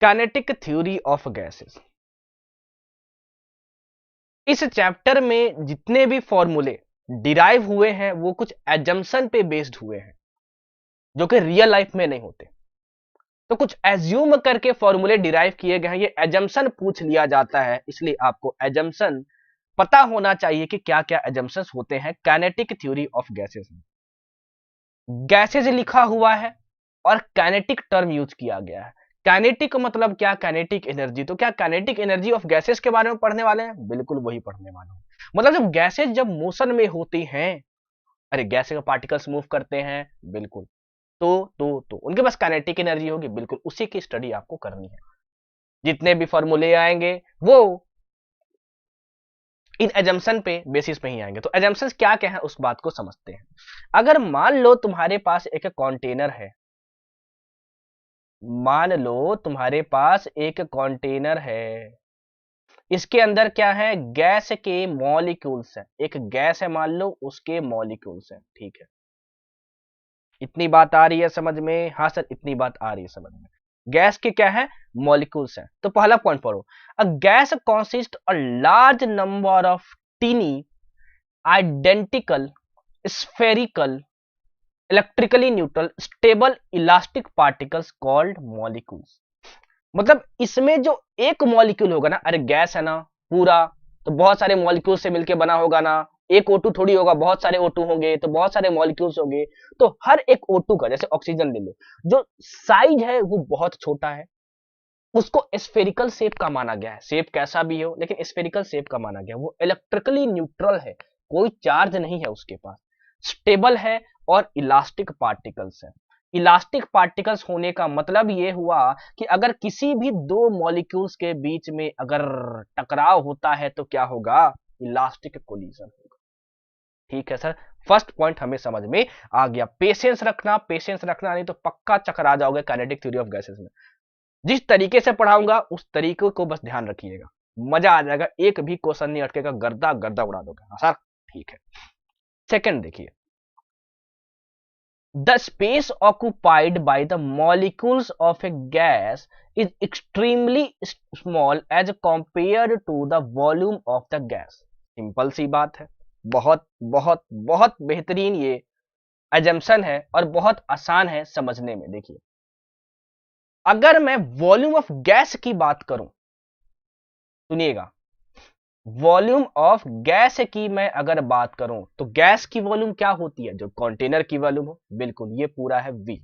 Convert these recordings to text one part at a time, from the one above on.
Kinetic theory of gases. इस chapter में जितने भी फॉर्मूले डिराइव हुए हैं वो कुछ एजम्पशन पे बेस्ड हुए हैं जो कि रियल लाइफ में नहीं होते। तो कुछ एज्यूम करके फॉर्मूले डिराइव किए गए हैं, ये एजम्पशन पूछ लिया जाता है, इसलिए आपको एजम्पशन पता होना चाहिए कि क्या क्या एजम्पशंस होते हैं काइनेटिक थ्योरी ऑफ गैसेस में। गैसेज लिखा हुआ है और काइनेटिक टर्म यूज किया गया है। काइनेटिक मतलब क्या? Kinetic energy. तो क्या काइनेटिक एनर्जी ऑफ गैसेस के बारे में पढ़ने वाले हैं? बिल्कुल वही पढ़ने वाले हैं। मतलब जब गैसेज जब मोशन में होती हैं, अरे गैस के पार्टिकल्स मूव करते हैं, बिल्कुल, तो उनके पास काइनेटिक एनर्जी होगी, बिल्कुल उसी की स्टडी आपको करनी है। जितने भी फॉर्मूले आएंगे वो इन एजम्पशन पे बेसिस पे ही आएंगे। तो एजम्पशंस क्या क्या है उस बात को समझते हैं। अगर मान लो तुम्हारे पास एक कंटेनर है, मान लो तुम्हारे पास एक कंटेनर है, इसके अंदर क्या है? गैस के मॉलिक्यूल्स है। एक गैस है मान लो, उसके मॉलिक्यूल्स है, ठीक है। इतनी बात आ रही है समझ में? हाँ सर इतनी बात आ रही है समझ में। गैस के क्या है? मॉलिक्यूल्स हैं। तो पहला पॉइंट पढ़ो, a gas consist a large number of tiny identical spherical electrically neutral stable elastic particles called molecules. मतलब इसमें जो एक मॉलिक्यूल होगा ना, अरे गैस है ना पूरा, तो बहुत सारे मॉलिक्यूल से मिलके बना होगा ना। एक O2 थोड़ी होगा, बहुत सारे O2 होंगे, तो बहुत सारे मॉलिक्यूल्स होंगे। तो हर एक O2 का, जैसे ऑक्सीजन ले लो, जो साइज है वो बहुत छोटा है, उसको स्फेरिकल शेप का माना गया है। शेप कैसा भी हो लेकिन स्फेरिकल शेप का माना गया। वो इलेक्ट्रिकली न्यूट्रल है, कोई चार्ज नहीं है उसके पास, स्टेबल है और इलास्टिक पार्टिकल्स है। इलास्टिक पार्टिकल्स होने का मतलब ये हुआ कि अगर किसी भी दो मॉलिक्यूल्स के बीच में अगर टकराव होता है तो क्या होगा? इलास्टिक कोलिजन होगा। ठीक है सर, फर्स्ट पॉइंट हमें समझ में आ गया। पेशेंस रखना, पेशेंस रखना, नहीं तो पक्का चकरा जाओगे काइनेटिक थ्योरी ऑफ गैसेस में। जिस तरीके से पढ़ाऊंगा उस तरीके को बस ध्यान रखिएगा, मजा आ जाएगा, एक भी क्वेश्चन नहीं अटकेगा, गर्दा गर्दा उड़ा दोगे। हाँ सर ठीक है। सेकंड देखिए, the space occupied by the molecules of a gas is extremely small as compared to the volume of the gas. Simple सी बात है, बहुत बहुत बहुत बेहतरीन ये एजम्पशन है और बहुत आसान है समझने में। देखिए, अगर मैं वॉल्यूम ऑफ गैस की बात करूं, सुनिएगा, वॉल्यूम ऑफ गैस की मैं अगर बात करूं तो गैस की वॉल्यूम क्या होती है? जो कंटेनर की वॉल्यूम हो, बिल्कुल ये पूरा है V,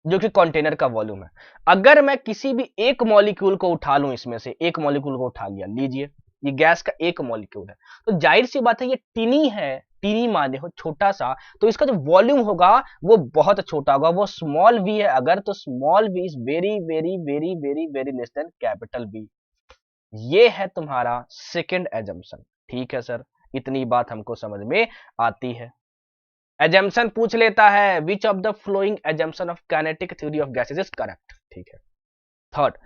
जो कि कंटेनर का वॉल्यूम है। अगर मैं किसी भी एक मॉलिक्यूल को उठा लूं, इसमें से एक मॉलिक्यूल को उठा लिया, लीजिए ये गैस का एक मॉलिक्यूल है, तो जाहिर सी बात है ये टिनी है, टिनी माने हो छोटा सा, तो इसका जो वॉल्यूम होगा वो बहुत छोटा होगा, वो स्मॉल v है अगर, तो small v is very very very very very less than capital V। ये है तुम्हारा सेकंड एजम्पशन। ठीक है सर, इतनी बात हमको समझ में आती है। एजम्पशन पूछ लेता है, which of the following assumption of kinetic theory of gases is correct. ठीक है। Third,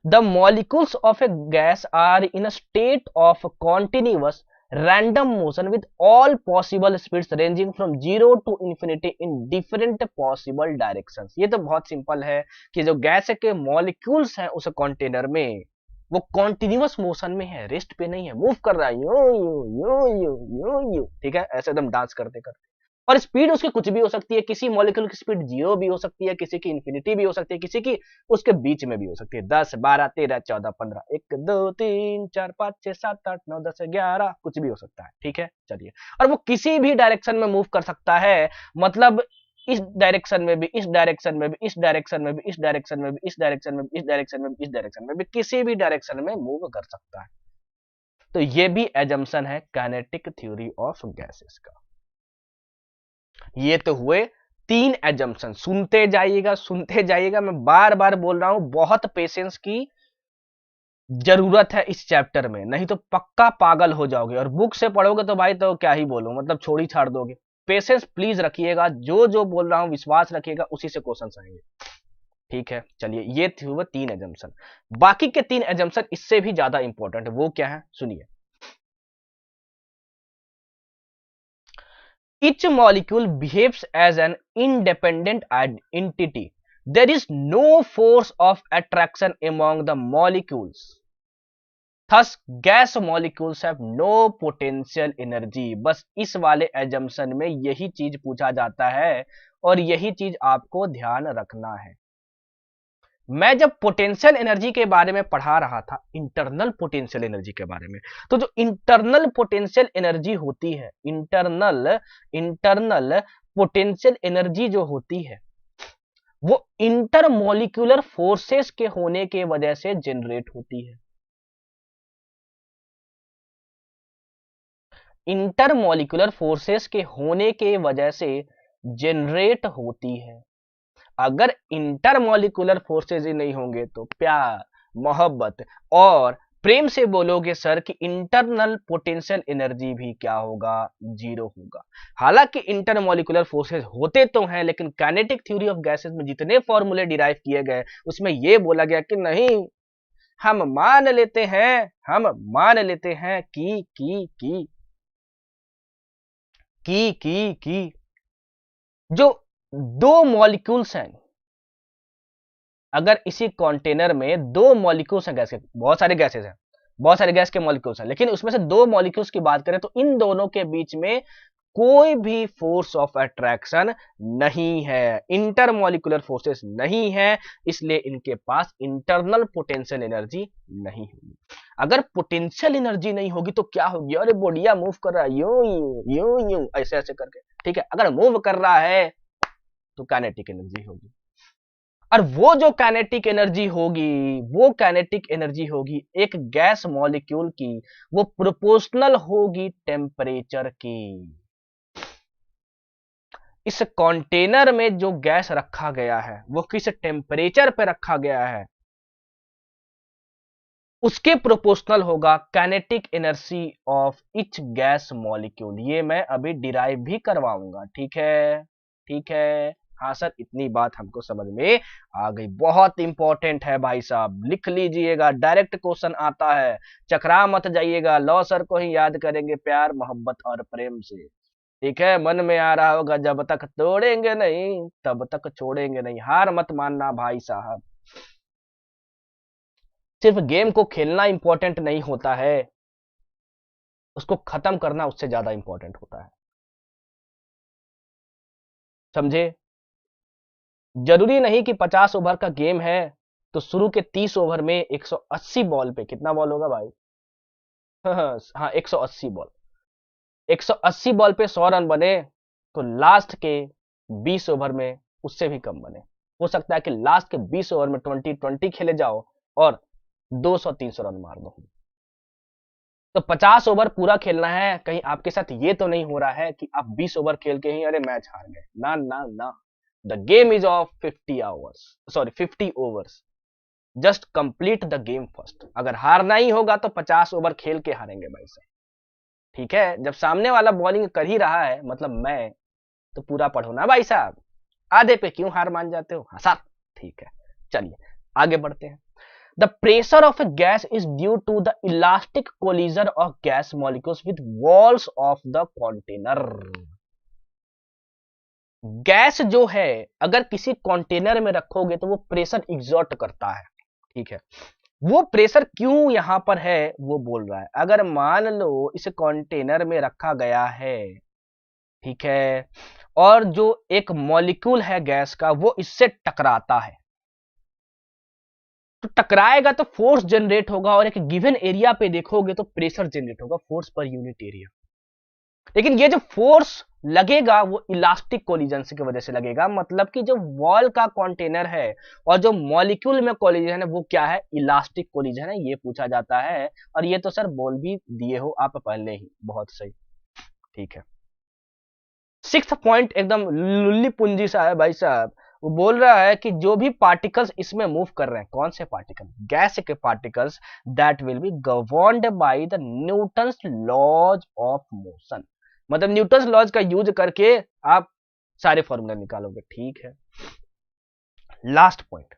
the molecules of a gas are in a state of continuous random motion with all possible speeds ranging from zero to infinity in different possible directions. ये तो बहुत simple है कि जो gas के molecules हैं उस कंटेनर में, वो कॉन्टिन्यूअस मोशन में है, रेस्ट पे नहीं है, मूव कर रहा है, यो यो यो यो यो यो, ठीक है, ऐसे एकदम डांस करते करते। और स्पीड उसकी कुछ भी हो सकती है, किसी मॉलिक्यूल की स्पीड 0 भी हो सकती है, किसी की इंफिनिटी भी हो सकती है, किसी की उसके बीच में भी हो सकती है, 10 12 13 14 15, 1 2 3 4 5 6 7 8 9 10 11, कुछ भी हो सकता है। ठीक है, चलिए, और वो किसी भी डायरेक्शन में मूव कर सकता है, मतलब इस डायरेक्शन में भी, इस डायरेक्शन में भी, इस डायरेक्शन में भी, इस डायरेक्शन में भी, इस डायरेक्शन में भी, इस डायरेक्शन में भी, इस डायरेक्शन में भी, किसी भी डायरेक्शन में मूव कर सकता है। तो ये भी एजम्पशन है काइनेटिक थ्योरी ऑफ गैसेस का। ये तो हुए तीन एजम्पशन। सुनते जाइएगा, सुनते जाइएगा, मैं बार बार बोल रहा हूं, बहुत पेशेंस की जरूरत है इस चैप्टर में, नहीं तो पक्का पागल हो जाओगे, और बुक से पढ़ोगे तो भाई तो क्या ही बोलूं, मतलब छोड़ ही छाड़ दोगे। पेशेंस प्लीज रखिएगा, जो जो बोल रहा हूं विश्वास रखिएगा, उसी से क्वेश्चन आएंगे। ठीक है, चलिए, ये थे हुए तीन एजम्पशन। बाकी के तीन एजम्पशन इससे भी ज्यादा इंपॉर्टेंट है, वो क्या है सुनिए। each molecule behaves as an independent entity. There is no force of attraction among the molecules. Thus, gas molecules have no potential energy. बस इस वाले एजम्पशन में यही चीज पूछा जाता है और यही चीज आपको ध्यान रखना है। मैं जब पोटेंशियल एनर्जी के बारे में पढ़ा रहा था, इंटरनल पोटेंशियल एनर्जी के बारे में, तो जो इंटरनल पोटेंशियल एनर्जी होती है, इंटरनल पोटेंशियल एनर्जी जो होती है, वो इंटरमोलिकुलर फोर्सेस के होने के वजह से जनरेट होती है। इंटरमोलिकुलर फोर्सेस के होने के वजह से जनरेट होती है। अगर इंटरमोलिकुलर फोर्सेस ही नहीं होंगे तो प्यार, मोहब्बत और प्रेम से बोलोगे सर कि इंटरनल पोटेंशियल एनर्जी भी क्या होगा, जीरो होगा। हालांकि इंटरमोलिकुलर फोर्सेस होते तो हैं, लेकिन काइनेटिक थ्योरी ऑफ गैसेस में जितने फॉर्मूले डिराइव किए गए उसमें यह बोला गया कि नहीं, हम मान लेते हैं कि जो दो मॉलिक्यूल्स हैं, अगर इसी कंटेनर में दो मॉलिक्यूल्स हैं गैस के, बहुत सारे गैसेस हैं, बहुत सारे गैस के मॉलिक्यूल्स हैं, लेकिन उसमें से दो मॉलिक्यूल्स की बात करें तो इन दोनों के बीच में कोई भी फोर्स ऑफ अट्रैक्शन नहीं है, इंटरमॉलिकुलर फोर्सेस नहीं है, इसलिए इनके पास इंटरनल पोटेंशियल एनर्जी नहीं होगी। अगर पोटेंशियल एनर्जी नहीं होगी तो क्या होगी, अरे बोडिया मूव कर रहा है यूं ऐसे ऐसे करके, ठीक है, अगर मूव कर रहा है तो काइनेटिक एनर्जी होगी। और वो जो काइनेटिक एनर्जी होगी एक गैस मॉलिक्यूल की, वो प्रोपोर्शनल होगी टेम्परेचर की। इस कंटेनर में जो गैस रखा गया है वो किस टेम्परेचर पे रखा गया है, उसके प्रोपोर्शनल होगा kinetic energy of each gas molecule. ये मैं अभी डिराइव भी करवाऊंगा, ठीक है। हाँ सर, इतनी बात हमको समझ में आ गई, बहुत इंपॉर्टेंट है भाई साहब, लिख लीजिएगा, डायरेक्ट क्वेश्चन आता है, चकरा मत जाइएगा, लॉ सर को ही याद करेंगे प्यार मोहब्बत और प्रेम से, ठीक है। मन में आ रहा होगा जब तक तोड़ेंगे नहीं तब तक छोड़ेंगे नहीं, हार मत मानना भाई साहब। सिर्फ गेम को खेलना इंपॉर्टेंट नहीं होता है, उसको खत्म करना उससे ज्यादा इंपॉर्टेंट होता है, समझे। जरूरी नहीं कि 50 ओवर का गेम है तो शुरू के 30 ओवर में 180 बॉल पे, कितना बॉल होगा भाई, हाँ 180 बॉल, 180 बॉल पे 100 रन बने तो लास्ट के 20 ओवर में उससे भी कम बने। हो सकता है कि लास्ट के 20 ओवर में 20-20 खेले जाओ और 200-300 रन मार दो। तो 50 ओवर पूरा खेलना है, कहीं आपके साथ ये तो नहीं हो रहा है कि आप 20 ओवर खेल के ही अरे मैच हार गए, ना ना ना। The game is of 50 overs, just complete the game first. अगर हारना ही होगा तो 50 ओवर खेल के हारेंगे भाई साहब, ठीक है। जब सामने वाला बॉलिंग कर ही रहा है मतलब मैं, तो पूरा पढ़ो ना भाई साहब, आधे पे क्यों हार मान जाते हो, हाँ साहब, ठीक है। चलिए आगे बढ़ते हैं। The pressure of a gas is due to the elastic collision of gas molecules with walls of the container. Gas जो है अगर किसी कंटेनर में रखोगे तो वो प्रेशर एग्जर्ट करता है, ठीक है। वो प्रेशर क्यों यहां पर है वो बोल रहा है। अगर मान लो इस कंटेनर में रखा गया है, ठीक है, और जो एक मॉलिक्यूल है गैस का वो इससे टकराता है, तो टकराएगा तो फोर्स जनरेट होगा और एक गिवन एरिया पे देखोगे तो प्रेशर जनरेट होगा, फोर्स पर यूनिट एरिया। लेकिन ये जो फोर्स लगेगा वो इलास्टिक कोलिजन की वजह से लगेगा, मतलब कि जो वॉल का कंटेनर है और जो मॉलिक्यूल में कोलिजन है वो क्या है, इलास्टिक कोलिजन है, ये पूछा जाता है। और ये तो सर बोल भी दिए हो आप पहले ही, बहुत सही, ठीक है। 6th पॉइंट एकदम लुल्ली पुंजी सा है भाई साहब, वो बोल रहा है कि जो भी पार्टिकल्स इसमें मूव कर रहे हैं, कौन से पार्टिकल, गैस के particles, that will be governed by the Newton's laws of motion. मतलब न्यूटन्स लॉज का यूज करके आप सारे फॉर्मूला निकालोगे, ठीक है। लास्ट पॉइंट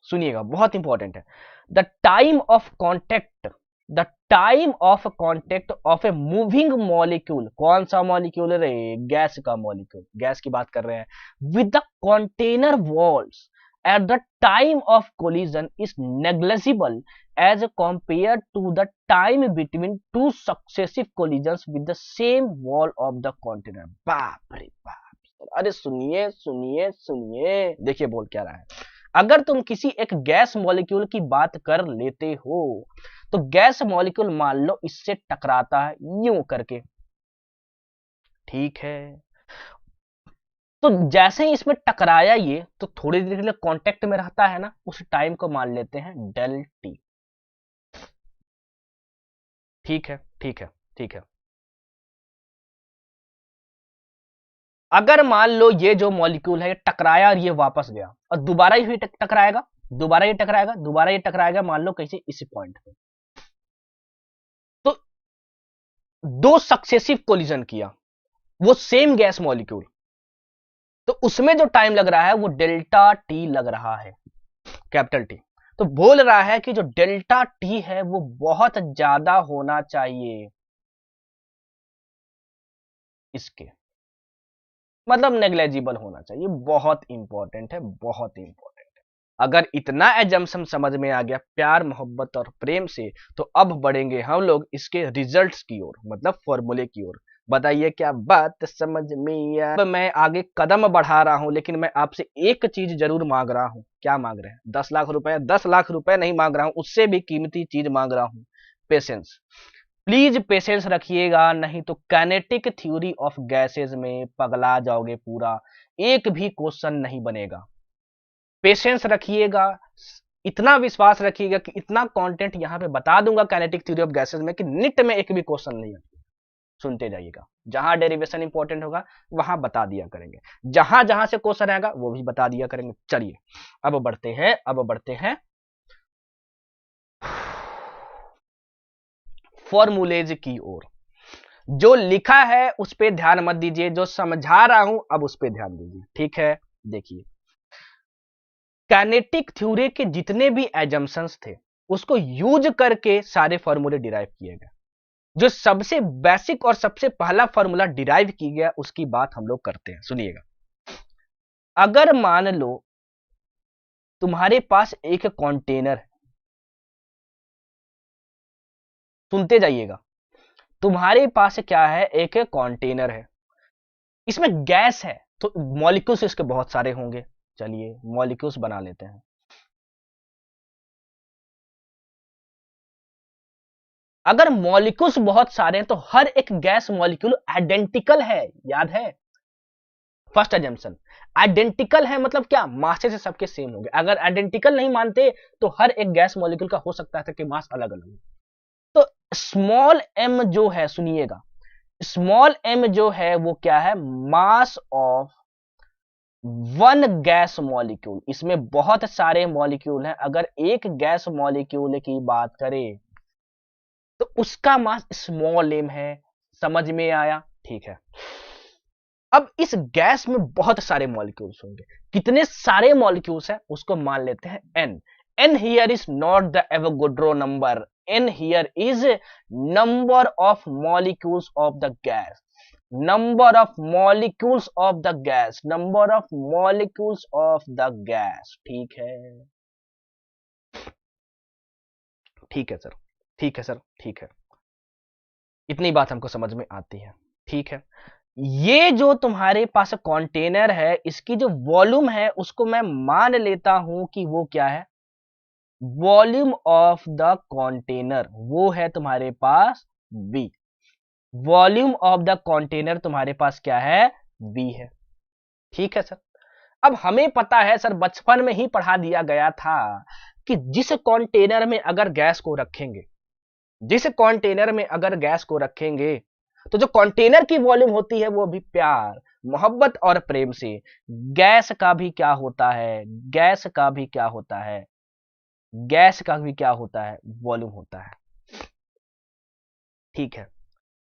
सुनिएगा, बहुत इंपॉर्टेंट है। The time of contact the time of contact of a moving molecule, कौन सा मॉलिक्यूल रे, गैस का मॉलिक्यूल, गैस की बात कर रहे हैं, with the container walls at the time of collision is negligible as compared to the time between two successive collisions with the same wall of the container। बाप रे बाप, अरे सुनिए सुनिए सुनिए, देखिए बोल क्या रहा है। अगर तुम किसी एक गैस मॉलिक्यूल की बात कर लेते हो तो गैस मॉलिक्यूल मान लो इससे टकराता है यूं करके, ठीक है, तो जैसे ही इसमें टकराया ये तो थोड़ी देर के लिए कांटेक्ट में रहता है ना, उस टाइम को मान लेते हैं डेल टी। ठीक है ठीक है ठीक है। अगर मान लो ये जो मॉलिक्यूल है ये टकराया और ये वापस गया और दोबारा ही टकराएगा, दोबारा ये टकराएगा, दोबारा ये टकराएगा, मान लो कैसे इसी पॉइंट पे, तो दो सक्सेसिव कोलिजन किया वो सेम गैस मॉलिक्यूल, तो उसमें जो टाइम लग रहा है वो डेल्टा टी लग रहा है, कैपिटल टी। तो बोल रहा है कि जो डेल्टा टी है वो बहुत ज्यादा होना चाहिए इसके, मतलब नेग्लेजिबल होना चाहिए, बहुत इंपॉर्टेंट है, बहुत इंपॉर्टेंट है। अगर इतना एजम्पशन समझ में आ गया प्यार मोहब्बत और प्रेम से, तो अब बढ़ेंगे हम लोग इसके रिजल्ट्स की ओर, मतलब फॉर्मूले की ओर। बताइए क्या बात समझ में अब मैं आगे कदम बढ़ा रहा हूं, लेकिन मैं आपसे एक चीज जरूर मांग रहा हूं। क्या मांग रहे हैं? 10 लाख रुपए। 10 लाख रुपए नहीं मांग रहा हूं, उससे भी कीमती चीज मांग रहा हूं, पेशेंस। प्लीज पेशेंस रखिएगा, नहीं तो काइनेटिक थ्योरी ऑफ गैसेस में पगला जाओगे पूरा, एक भी क्वेश्चन नहीं बनेगा। पेशेंस रखिएगा, इतना विश्वास रखिएगा कि इतना कंटेंट यहां पे बता दूंगा काइनेटिक थ्योरी ऑफ गैसेस में कि निट में एक भी क्वेश्चन नहीं है। सुनते जाइएगा, जहां डेरिवेशन इंपॉर्टेंट होगा वहां बता दिया करेंगे, जहां जहां से क्वेश्चन आएगा वो भी बता दिया करेंगे। चलिए अब बढ़ते हैं, अब बढ़ते हैं फॉर्मूलेज की ओर। जो लिखा है उस पर ध्यान मत दीजिए, जो समझा रहा हूं अब उस पर ध्यान दीजिए, ठीक है। देखिए काइनेटिक थ्योरी के जितने भी एजम्पशंस थे उसको यूज करके सारे फॉर्मूले डिराइव किए गए। जो सबसे बेसिक और सबसे पहला फॉर्मूला डिराइव की गया उसकी बात हम लोग करते हैं, सुनिएगा। अगर मान लो तुम्हारे पास एक कंटेनर है, सुनते जाइएगा, तुम्हारे पास क्या है, एक कंटेनर है, इसमें गैस है, तो मॉलिक्यूल्स इसके बहुत सारे होंगे। चलिए मॉलिक्यूल्स बना लेते हैं। अगर मॉलिक्यूल्स बहुत सारे हैं तो हर एक गैस मॉलिक्यूल आइडेंटिकल है, याद है फर्स्ट एजम्पशन। आइडेंटिकल है मतलब क्या, मास से सबके सेम होंगे। अगर आइडेंटिकल नहीं मानते तो हर एक गैस मॉलिक्यूल का हो सकता है कि मास अलग अलग हो। तो स्मॉल एम जो है, सुनिएगा, स्मॉल एम जो है वो क्या है, mass of one gas molecule. इसमें बहुत सारे मॉलिक्यूल हैं, अगर एक गैस मॉलिक्यूल की बात करें तो उसका मास स्मॉल एम है। समझ में आया? ठीक है। अब इस गैस में बहुत सारे मॉलिक्यूल्स होंगे, कितने सारे मॉलिक्यूल्स हैं उसको मान लेते हैं n. N here is not the Avogadro number, n here is number of molecules of the gas, number of molecules of the gas, number of molecules of the gas. ठीक है, ठीक है सर, ठीक है सर, ठीक है, इतनी बात हमको समझ में आती है। ठीक है, ये जो तुम्हारे पास कंटेनर है इसकी जो वॉल्यूम है उसको मैं मान लेता हूं कि वो क्या है, वॉल्यूम ऑफ द कंटेनर, वो है तुम्हारे पास V। Volume of the container तुम्हारे पास क्या है, V है। ठीक है सर। अब हमें पता है सर, बचपन में ही पढ़ा दिया गया था कि जिस कंटेनर में अगर गैस को रखेंगे, जिस कंटेनर में अगर गैस को रखेंगे तो जो कंटेनर की वॉल्यूम होती है वो भी प्यार मोहब्बत और प्रेम से, गैस का भी क्या होता है, गैस का भी क्या होता है, गैस का भी क्या होता है, वॉल्यूम होता है। ठीक है।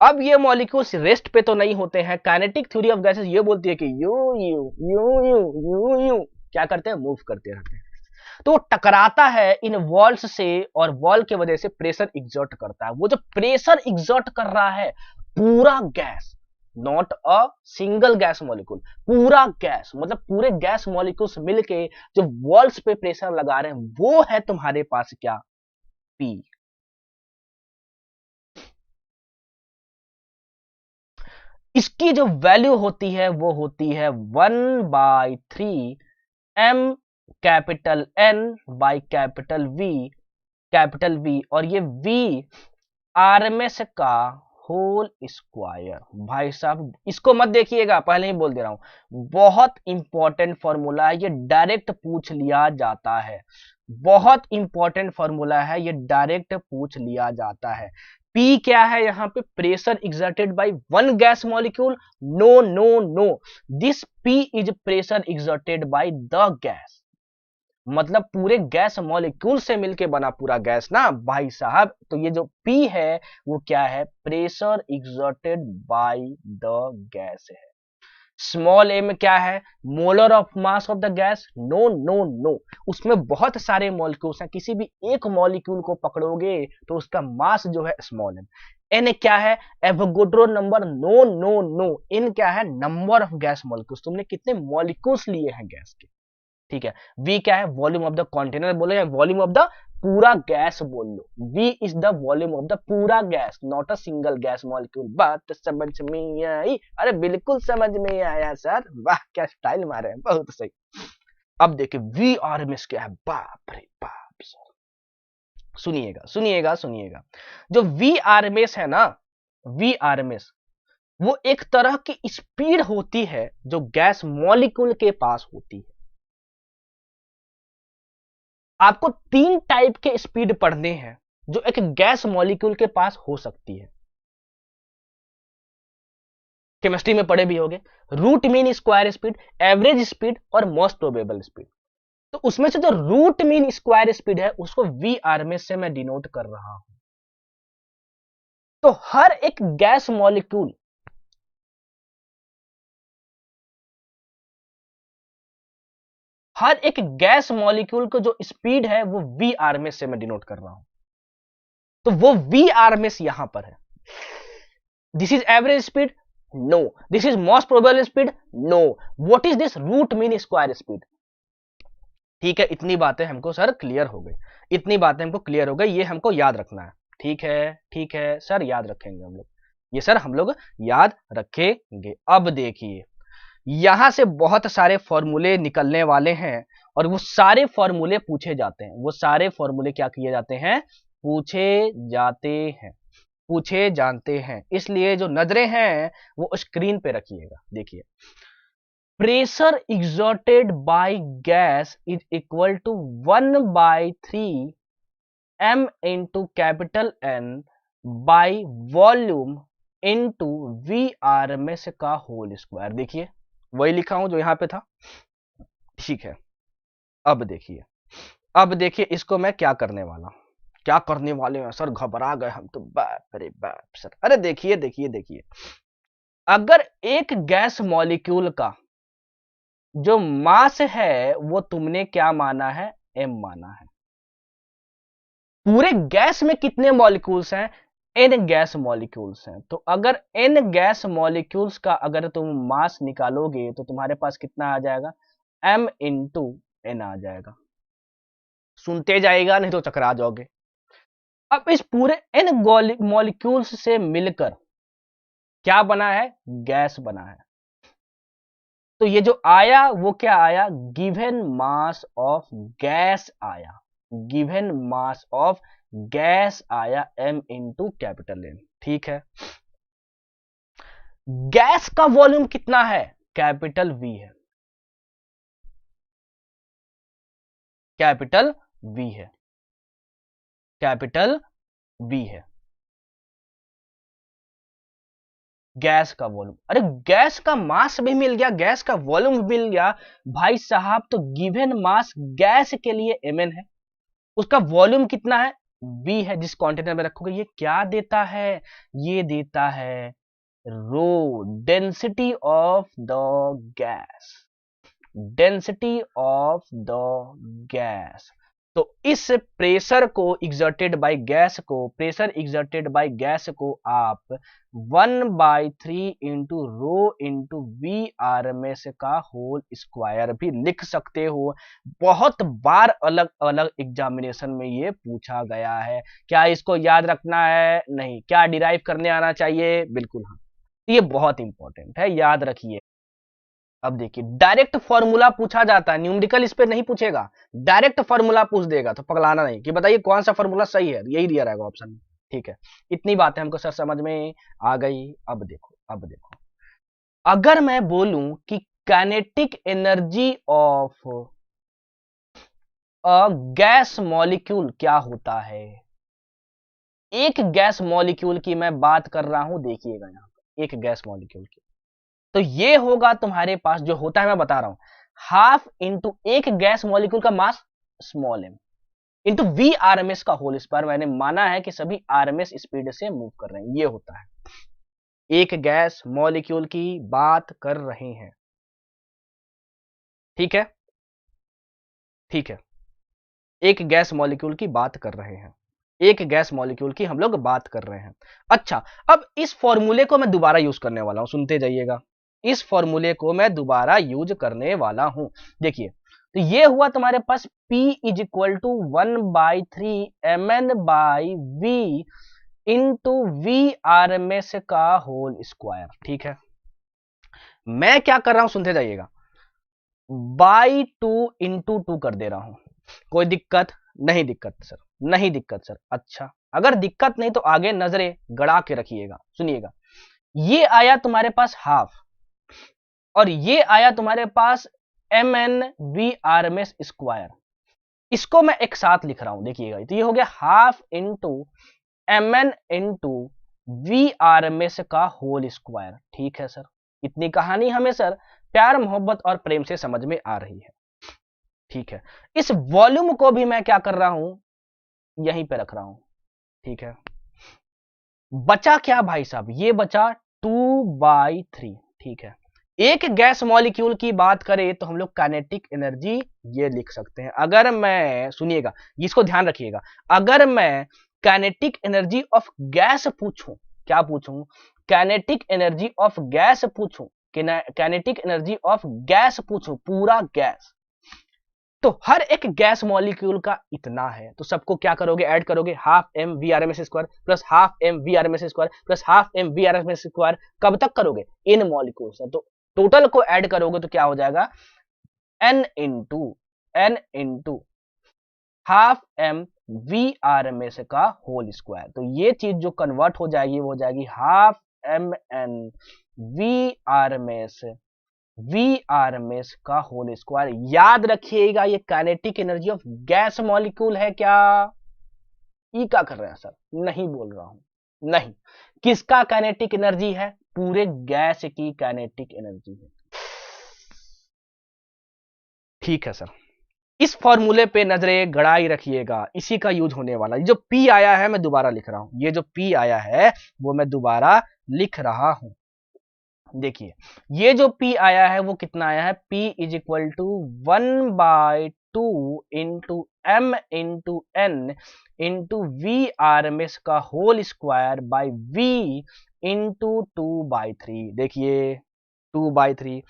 अब ये मॉलिक्यूल्स रेस्ट पे तो नहीं होते हैं, काइनेटिक थ्योरी ऑफ गैसेस ये बोलती है कि you you you you you you क्या करते हैं, मूव करते रहते हैं। तो वो टकराता है इन वॉल्स से और वॉल की वजह से प्रेशर एग्जर्ट करता है। वो जो प्रेशर एग्जर्ट कर रहा है पूरा gas, not a single gas molecule, पूरा गैस मतलब पूरे गैस मॉलिक्यूल्स मिलके जो वॉल्स पे प्रेशर लगा रहे हैं वो है तुम्हारे पास क्या, पी। इसकी जो वैल्यू होती है वो होती है 1/3 m capital N by capital V और ये V आरएमएस का होल स्क्वायर। भाई साहब इसको मत देखिएगा, पहले ही बोल दे रहा हूं, बहुत इंपॉर्टेंट फॉर्मूला है ये, डायरेक्ट पूछ लिया जाता है। बहुत इंपॉर्टेंट फॉर्मूला है ये, डायरेक्ट पूछ लिया जाता है। P क्या है यहां पे, pressure exerted by one gas molecule. No no no, this P is pressure exerted by the gas, मतलब पूरे गैस मॉलिक्यूल से मिलके बना पूरा गैस ना भाई साहब। तो ये जो P है वो क्या है, pressure exerted by the gas है। स्मॉल m क्या है, molar of mass of the gas. No no no, उसमें बहुत सारे मॉलिक्यूल्स हैं, किसी भी एक मॉलिक्यूल को पकड़ोगे तो उसका मास जो है स्मॉल m। n क्या है, Avogadro number. No no no, n क्या है, नंबर ऑफ गैस मॉलिक्यूल्स, तुमने कितने मॉलिक्यूल्स लिए हैं गैस के, ठीक है। V क्या है, वॉल्यूम ऑफ द कंटेनर बोलो या वॉल्यूम ऑफ द पूरा गैस बोल लो। V is the volume of the पूरा gas, not a single gas molecule. बात समझ में आई? अरे बिल्कुल समझ में आया सर, वाह क्या स्टाइल मारे हैं, बहुत सही। अब देखिए V आरएमएस क्या है, बाप रे बाप सर, सुनिएगा सुनिएगा सुनिएगा। जो V आरएमएस है ना, V आरएमएस वो एक तरह की स्पीड होती है जो गैस मॉलिक्यूल के पास होती है। आपको 3 टाइप के स्पीड पढ़ने हैं जो एक गैस मॉलिक्यूल के पास हो सकती है, केमिस्ट्री में पढ़े भी होंगे। Root mean square speed, average speed और मोस्ट प्रोबेबल स्पीड। तो उसमें से जो रूट मीन स्क्वायर स्पीड है उसको वी आरएमएस से मैं डिनोट कर रहा हूं। तो हर एक गैस मॉलिक्यूल को जो स्पीड है वो वी आरएमएस से मैं डिनोट कर रहा हूं। तो वो वी आरएमएस यहां पर है। This is average speed, no. This is most probable speed, no. What is this, root mean square speed. ठीक है, इतनी बातें हमको सर क्लियर हो गई, इतनी बातें हमको क्लियर हो गई, ये हमको याद रखना है। ठीक है सर, याद रखेंगे हम लोग, ये सर हम लोग याद रखेंगे। अब देखिए यहां से बहुत सारे फॉर्मूले निकलने वाले हैं और वो सारे फॉर्मूले पूछे जाते हैं। वो सारे फॉर्मूले क्या किए जाते हैं, पूछे जाते हैं, पूछे जानते हैं। इसलिए जो नजरें हैं वो स्क्रीन पे रखिएगा। देखिए, pressure exerted by gas is equal to 1/3 m into capital N by volume into V RMS का होल स्क्वायर। देखिए वही लिखा हूं जो यहां पे था, ठीक है। अब देखिए इसको मैं क्या करने वाला हूं, क्या करने वाले हैं सर, घबरा गए हम तो, बाप रे बाप सर। अरे देखिए देखिए देखिए, अगर एक गैस मॉलिक्यूल का जो मास है वो तुमने क्या माना है, m माना है। पूरे गैस में कितने मॉलिक्यूल्स हैं, n गैस मॉलिक्यूल्स हैं। तो अगर n गैस मॉलिक्यूल्स का अगर तुम मास निकालोगे तो तुम्हारे पास कितना आ जाएगा, m इंटू n आ जाएगा। सुनते जाएगा नहीं तो चकरा जाओगे। अब इस पूरे n मॉलिक्यूल्स से मिलकर क्या बना है, गैस बना है। तो ये जो आया वो क्या आया, गिवन मास ऑफ गैस आया, गिवन मास ऑफ गैस आया m इंटू कैपिटल N। ठीक है, गैस का वॉल्यूम कितना है, कैपिटल V है, कैपिटल V है, कैपिटल V है गैस का वॉल्यूम। अरे गैस का मास भी मिल गया, गैस का वॉल्यूम भी मिल गया भाई साहब। तो गिवन मास गैस के लिए mn है, उसका वॉल्यूम कितना है, V है, जिस कंटेनर में रखोगे। ये क्या देता है, ये देता है rho, density of the gas. Density of the gas. तो इस प्रेशर को एग्जर्टेड बाय गैस को, प्रेशर एग्जर्टेड बाय गैस को आप 1/3 into rho into we R M S का होल स्क्वायर भी लिख सकते हो। बहुत बार अलग अलग एग्जामिनेशन में ये पूछा गया है। क्या इसको याद रखना है? नहीं। क्या डिराइव करने आना चाहिए? बिल्कुल हाँ। ये बहुत इंपॉर्टेंट है, याद रखिए। अब देखिए, डायरेक्ट फॉर्मूला पूछा जाता है, न्यूमेरिकल इस पे नहीं पूछेगा, डायरेक्ट फॉर्मूला पूछ देगा, तो पगलाना नहीं कि बताइए कौन सा फॉर्मूला सही है, यही दिया रहेगा ऑप्शन में। ठीक है, इतनी बातें हमको सर समझ में आ गई। अब देखो अगर मैं बोलूं कि kinetic energy of a gas molecule क्या होता है। एक गैस मॉलिक्यूल की मैं बात कर रहा हूं, देखिएगा यहां पर एक गैस मॉलिक्यूल की, तो ये होगा तुम्हारे पास जो होता है, मैं बता रहा हूं, हाफ इंटू एक गैस मॉलिक्यूल का mass small m into we R M S का होल स्क्वायर। मैंने माना है कि सभी आरएमएस स्पीड से मूव कर रहे हैं, ये होता है। एक गैस मॉलिक्यूल की बात कर रहे हैं, ठीक है, ठीक है, एक गैस मॉलिक्यूल की बात कर रहे हैं, एक गैस मॉलिक्यूल की हम लोग बात कर रहे हैं। अच्छा, अब इस फॉर्मूले को मैं दोबारा यूज करने वाला हूं, सुनते जाइएगा। इस फॉर्मूले को मैं दोबारा यूज करने वाला हूं। देखिए, तो ये हुआ तुम्हारे पास P is equal to 1/3 mn by v into we R M S का होल स्क्वायर। ठीक है, मैं क्या कर रहा हूं, सुनते जाइएगा, बाई 2 इंटू 2 कर दे रहा हूं। कोई दिक्कत? नहीं दिक्कत सर, नहीं दिक्कत सर। अच्छा, अगर दिक्कत नहीं तो आगे नजरें गड़ा के रखिएगा, सुनिएगा। ये आया तुम्हारे पास हाफ और ये आया तुम्हारे पास M N V R M S square. इसको मैं एक साथ लिख रहा हूं, देखिएगा, तो ये हो गया half into m n into we R M S का होल स्क्वायर। ठीक है सर, इतनी कहानी हमें सर प्यार मोहब्बत और प्रेम से समझ में आ रही है। ठीक है, इस वॉल्यूम को भी मैं क्या कर रहा हूं, यहीं पे रख रहा हूं। ठीक है, बचा क्या भाई साहब, ये बचा 2/3। ठीक है, एक गैस मॉलिक्यूल की बात करें तो हम लोग काइनेटिक एनर्जी ये लिख सकते हैं। अगर मैं, सुनिएगा, इसको ध्यान रखिएगा, अगर मैं काइनेटिक एनर्जी ऑफ गैस पूछूं, क्या पूछूं, काइनेटिक एनर्जी ऑफ गैस पूछूं, काइनेटिक एनर्जी ऑफ गैस पूछूं, पूरा गैस, तो हर एक गैस मॉलिक्यूल का इतना है, तो सबको क्या करोगे, ऐड करोगे, half M v R M S square plus half M v R M S square plus half M v R M S square. कब तक करोगे, इन मॉलिक्यूल से, तो टोटल को ऐड करोगे तो क्या हो जाएगा, n into half M v R M S का होल स्क्वायर। तो ये चीज जो कन्वर्ट हो जाएगी वो हो जाएगी half m N V R M S का होल स्क्वायर। याद रखिएगा, ये kinetic energy of gas molecule है। क्या ई क्या कर रहे हैं सर, नहीं बोल रहा हूं, नहीं, किसका काइनेटिक एनर्जी है, पूरे गैस की काइनेटिक एनर्जी है। ठीक है सर, इस फॉर्मूले पे नजरें गड़ाई रखिएगा, इसी का यूज होने वाला। जो P आया है मैं दोबारा लिख रहा हूं, ये जो P आया है वो मैं दोबारा लिख रहा हूं। देखिए, ये जो P आया है वो कितना आया है, P is equal to 1/2 into M into N into we R M S का whole square by V into 2/3। देखिए 2/3,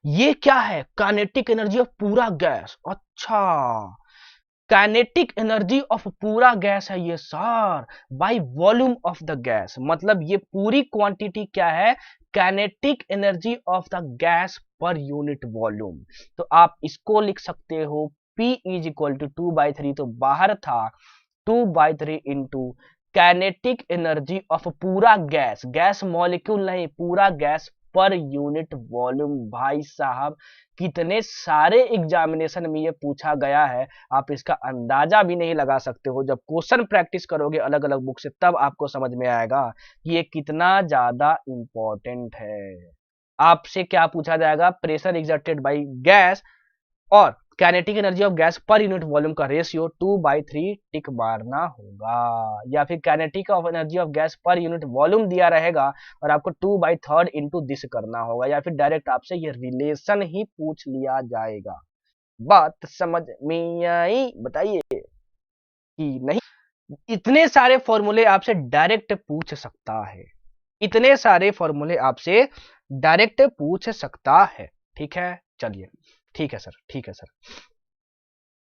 ये क्या है, काइनेटिक एनर्जी ऑफ पूरा गैस। अच्छा, काइनेटिक एनर्जी ऑफ पूरा गैस है ये sir, by volume of the gas, मतलब ये पूरी क्वांटिटी क्या है, kinetic energy of the gas per unit volume. तो आप इसको लिख सकते हो P इज इक्वल टू 2/3, तो बाहर था 2/3 इंटू काइनेटिक एनर्जी ऑफ पूरा गैस, गैस मॉलिक्यूल नहीं, पूरा गैस पर यूनिट वॉल्यूम। भाई साहब, कितने सारे एग्जामिनेशन में ये पूछा गया है, आप इसका अंदाजा भी नहीं लगा सकते हो। जब क्वेश्चन प्रैक्टिस करोगे अलग अलग बुक से तब आपको समझ में आएगा कि ये कितना ज्यादा इंपॉर्टेंट है। आपसे क्या पूछा जाएगा, प्रेशर एक्सर्टेड बाय गैस और kinetic energy of gas per unit volume का रेशियो 2/3 टिक मारना होगा, या फिर kinetic of energy of gas per unit volume दिया रहेगा और आपको 2/3 इंटू दिस करना होगा, या फिर डायरेक्ट आपसे ये रिलेशन ही पूछ लिया जाएगा। बात समझ में आई? बताइए कि नहीं? इतने सारे फॉर्मूले आपसे डायरेक्ट पूछ सकता है, इतने सारे फॉर्मूले आपसे डायरेक्ट पूछ सकता है। ठीक है, चलिए, ठीक है सर, ठीक है सर।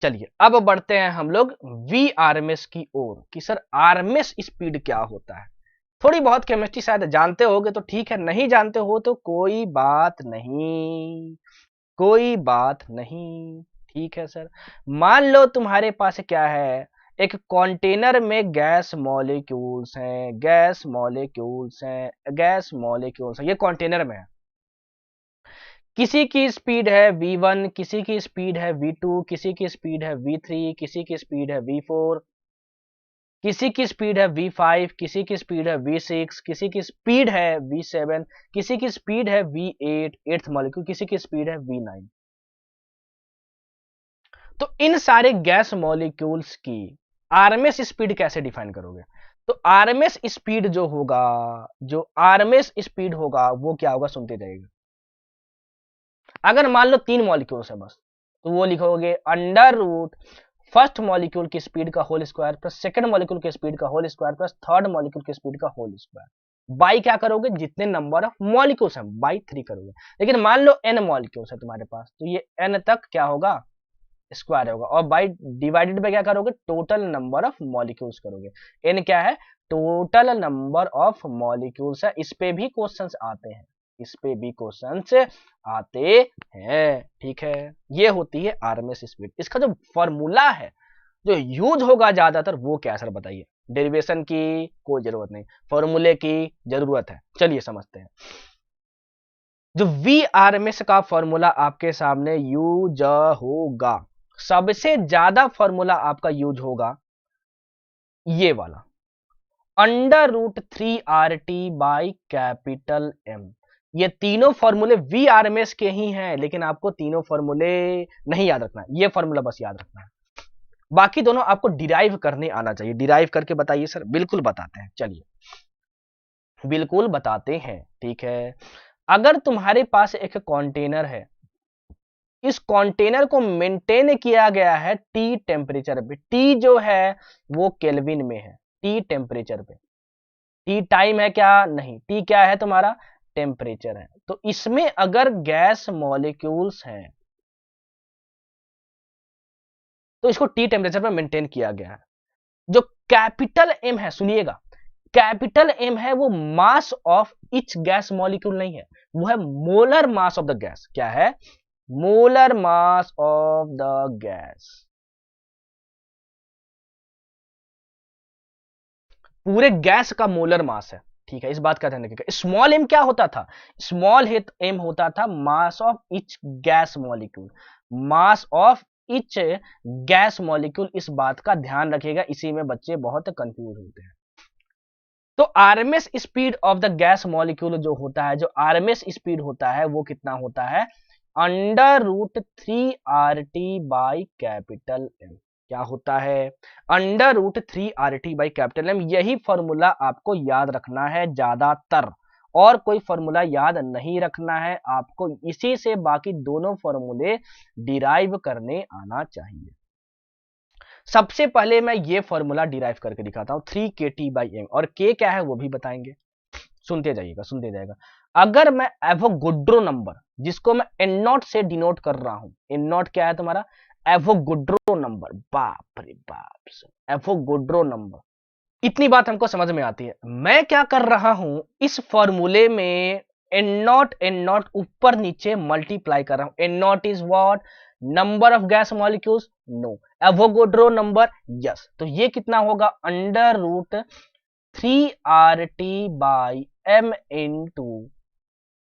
चलिए अब बढ़ते हैं हम लोग वी आरएमएस की ओर कि सर आरएमएस स्पीड क्या होता है। थोड़ी बहुत केमिस्ट्री शायद जानते होगे तो ठीक है, नहीं जानते हो तो कोई बात नहीं, कोई बात नहीं। ठीक है सर, मान लो तुम्हारे पास क्या है, एक कंटेनर में गैस मॉलिक्यूल्स हैं, गैस मॉलिक्यूल्स हैं, गैस मॉलिक्यूल्स हैं, ये कंटेनर में है। किसी की स्पीड है v1, किसी की स्पीड है v2, किसी की स्पीड है v3, किसी की स्पीड है v4, किसी की स्पीड है v5, किसी की स्पीड है v6, किसी की स्पीड है v7, किसी की स्पीड है v8, एट्थ मॉलिक्यूल, किसी की स्पीड है v9। तो इन सारे गैस मॉलिक्यूल्स की आरएमएस स्पीड कैसे डिफाइन करोगे? तो आरएमएस स्पीड जो होगा, जो आरएमएस स्पीड होगा वो क्या होगा, सुनते जाइएगा। अगर मान लो 3 मॉलिक्यूल्स है बस, तो वो लिखोगे अंडर रूट फर्स्ट मॉलिक्यूल की स्पीड का whole square plus second molecule की स्पीड का whole square plus third molecule की स्पीड का होल स्क्वायर बाई क्या करोगे, जितने नंबर ऑफ मॉलिक्यूल्स हैं बाई 3 करोगे। लेकिन मान लो n मॉलिक्यूल्स है तुम्हारे पास, तो ये n तक क्या होगा, स्क्वायर होगा, और बाई डिवाइडेड बाय क्या करोगे, टोटल नंबर ऑफ मॉलिक्यूल्स करोगे। n क्या है, टोटल नंबर ऑफ मॉलिक्यूल्स है। इस पे भी क्वेश्चंस आते हैं, इस पे भी क्वेश्चंस आते हैं। ठीक है, ये होती है आरएमएस स्पीड। इसका जो फॉर्मूला है जो यूज होगा ज्यादातर वो क्या है सर बताइए? डेरिवेशन की कोई जरूरत नहीं, फॉर्मूले की जरूरत है। चलिए समझते हैं। जो वी आरएमएस का फॉर्मूला आपके सामने यूज होगा, सबसे ज्यादा फॉर्मूला आपका यूज होगा ये वाला, under root 3RT by capital M. ये तीनों फॉर्मूले वी आरएमएस के ही हैं, लेकिन आपको तीनों फॉर्मूले नहीं याद रखना है, ये फॉर्मूला बस याद रखना है। बाकी दोनों आपको डिराइव करने आना चाहिए। डिराइव करके बताइए सर। बिल्कुल बताते हैं, चलिए बिल्कुल बताते हैं। ठीक है, अगर तुम्हारे पास एक कंटेनर है, इस कंटेनर को मेंटेन किया गया है टी टेम्परेचर पे, टी जो है वो केल्विन में है, टी टेम्परेचर पे। टी टाइम है क्या, नहीं, टी क्या है तुम्हारा, टेम्परेचर है। तो इसमें अगर गैस मॉलिक्यूल्स हैं तो इसको टी टेम्परेचर पे मेंटेन किया गया है। जो कैपिटल एम है, सुनिएगा, कैपिटल एम है वो mass of each gas molecule नहीं है, वो है molar mass of the gas. क्या है, molar mass of the gas, पूरे गैस का मोलर मास है। ठीक है, इस बात का ध्यान रखिएगा। स्मॉल एम क्या होता था, स्मॉल एम होता था mass of each gas molecule, mass of each gas molecule. इस बात का ध्यान रखिएगा, इसी में बच्चे बहुत कंफ्यूज होते हैं। तो RMS speed of the gas molecule जो होता है, जो आरएमएस स्पीड होता है वो कितना होता है, under root 3RT by capital M. क्या होता है, under root 3RT by capital M. यही फॉर्मूला आपको याद रखना है ज्यादातर, और कोई फॉर्मूला याद नहीं रखना है आपको। इसी से बाकी दोनों फॉर्मूले डिराइव करने आना चाहिए। सबसे पहले मैं ये फॉर्मूला डिराइव करके दिखाता हूं, 3kT बाई एम, और k क्या है वो भी बताएंगे। सुनते जाइएगा, सुनते जाइएगा। अगर मैं एवोगाड्रो नंबर, जिसको मैं एन नॉट से डिनोट कर रहा हूं, एन नॉट क्या है तुम्हारा, एवोगाड्रो नंबर, बाप रे बाप, एवोगाड्रो नंबर। इतनी बात हमको समझ में आती है। मैं क्या कर रहा हूं, इस फॉर्मूले में एन नॉट ऊपर नीचे मल्टीप्लाई कर रहा हूं। N naught is what, number of gas molecules, no, Avogadro number, yes. तो ये कितना होगा, under root 3RT by m into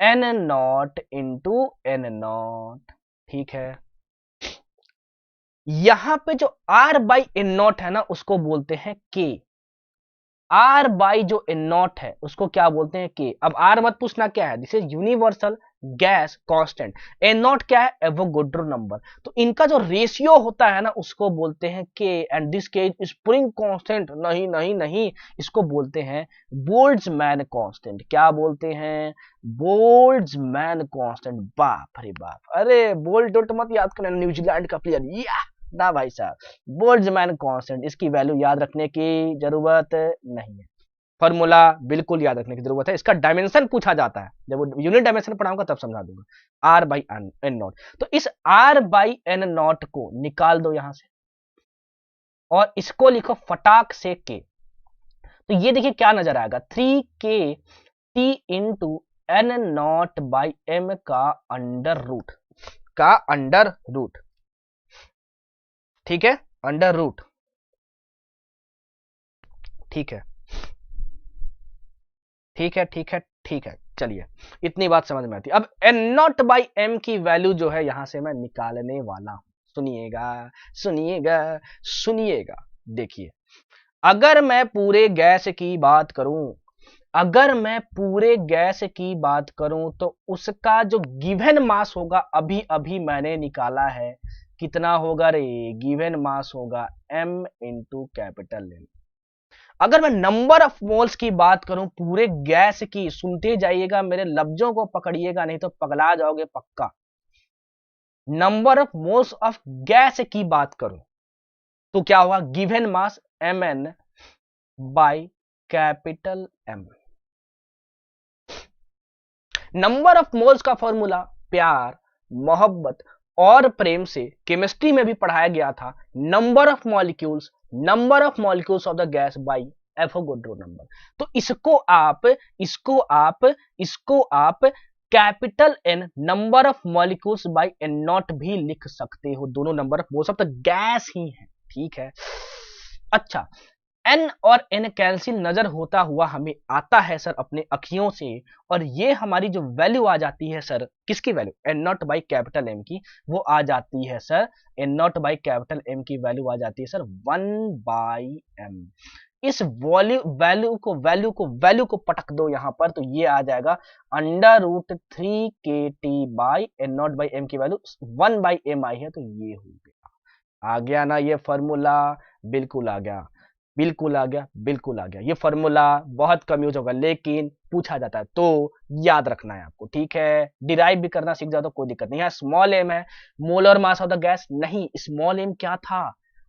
N naught into N naught. ठीक है, यहां पे जो R बाई एन नॉट है ना उसको बोलते हैं K। R बाई जो एन नॉट है उसको क्या बोलते हैं, K। अब R मत पूछना क्या है, this is universal, gas constant, n naught क्या है, एवोगाड्रो नंबर। तो इनका जो रेशियो होता है ना उसको बोलते हैं के, एंड दिस के स्प्रिंग कांस्टेंट, नहीं नहीं नहीं, इसको बोलते हैं बोल्ट्जमैन कांस्टेंट। क्या बोलते हैं, बोल्ट्जमैन कांस्टेंट। बाप रे बाप, अरे बोल्ट डोट मत याद करना, न्यूजीलैंड का प्लेयर या ना भाई साहब, बोल्ट्जमैन कांस्टेंट, इसकी वैल्यू याद रखने की जरूरत नहीं है, फॉर्मूला बिल्कुल याद रखने की जरूरत है। इसका डायमेंशन पूछा जाता है, जब वो यूनिट डायमेंशन पढ़ाऊंगा तब समझा दूंगा, आर बाई एन नॉट। तो इस आर बाई एन नॉट को निकाल दो यहां से और इसको लिखो फटाक से के। तो ये देखिए क्या नजर आएगा, 3k t into N naught by m का अंडर रूट, ठीक है, अंडर रूट, ठीक है ठीक है ठीक है ठीक है, चलिए इतनी बात समझ में आती है। अब एन नॉट बाई एम की वैल्यू जो है यहां से मैं निकालने वाला हूं, सुनिएगा सुनिएगा सुनिएगा। देखिए अगर मैं पूरे गैस की बात करूं, अगर मैं पूरे गैस की बात करूं तो उसका जो गिवन मास होगा, अभी अभी मैंने निकाला है, कितना होगा रे, गिवन मास होगा m इंटू कैपिटल एम। अगर मैं नंबर ऑफ मोल्स की बात करूं पूरे गैस की, सुनते जाइएगा, मेरे लफ्जों को पकड़िएगा नहीं तो पगला जाओगे पक्का। Number of moles of gas की बात करूं तो क्या हुआ, given mass mn by capital M। Number of moles का फॉर्मूला प्यार मोहब्बत और प्रेम से केमिस्ट्री में भी पढ़ाया गया था, number of molecules of the gas by Avogadro number. तो इसको आप capital N number of molecules by N naught भी लिख सकते हो, दोनों number of moles of the gas ही है, ठीक है। अच्छा, एन और एन कैंसिल नजर होता हुआ हमें आता है सर अपने अखियों से, और ये हमारी जो वैल्यू आ जाती है सर, किसकी value, n naught by capital M की, वो आ जाती है sir, n naught by capital M की वैल्यू आ जाती है सर 1 बाई एम। इस वैल्यू को पटक दो यहां पर, तो ये आ जाएगा under root 3 KT by N naught by m की वैल्यू 1 बाई एम आई है, तो ये हो गया, आ गया ना ये फॉर्मूला, बिल्कुल आ गया, बिल्कुल आ गया, बिल्कुल आ गया। ये फॉर्मूला बहुत कम यूज होगा लेकिन पूछा जाता है तो याद रखना है आपको, ठीक है। डिराइव भी करना सीख जाओ तो कोई दिक्कत नहीं है। स्मॉल एम है molar mass of the gas, नहीं, स्मॉल एम क्या था,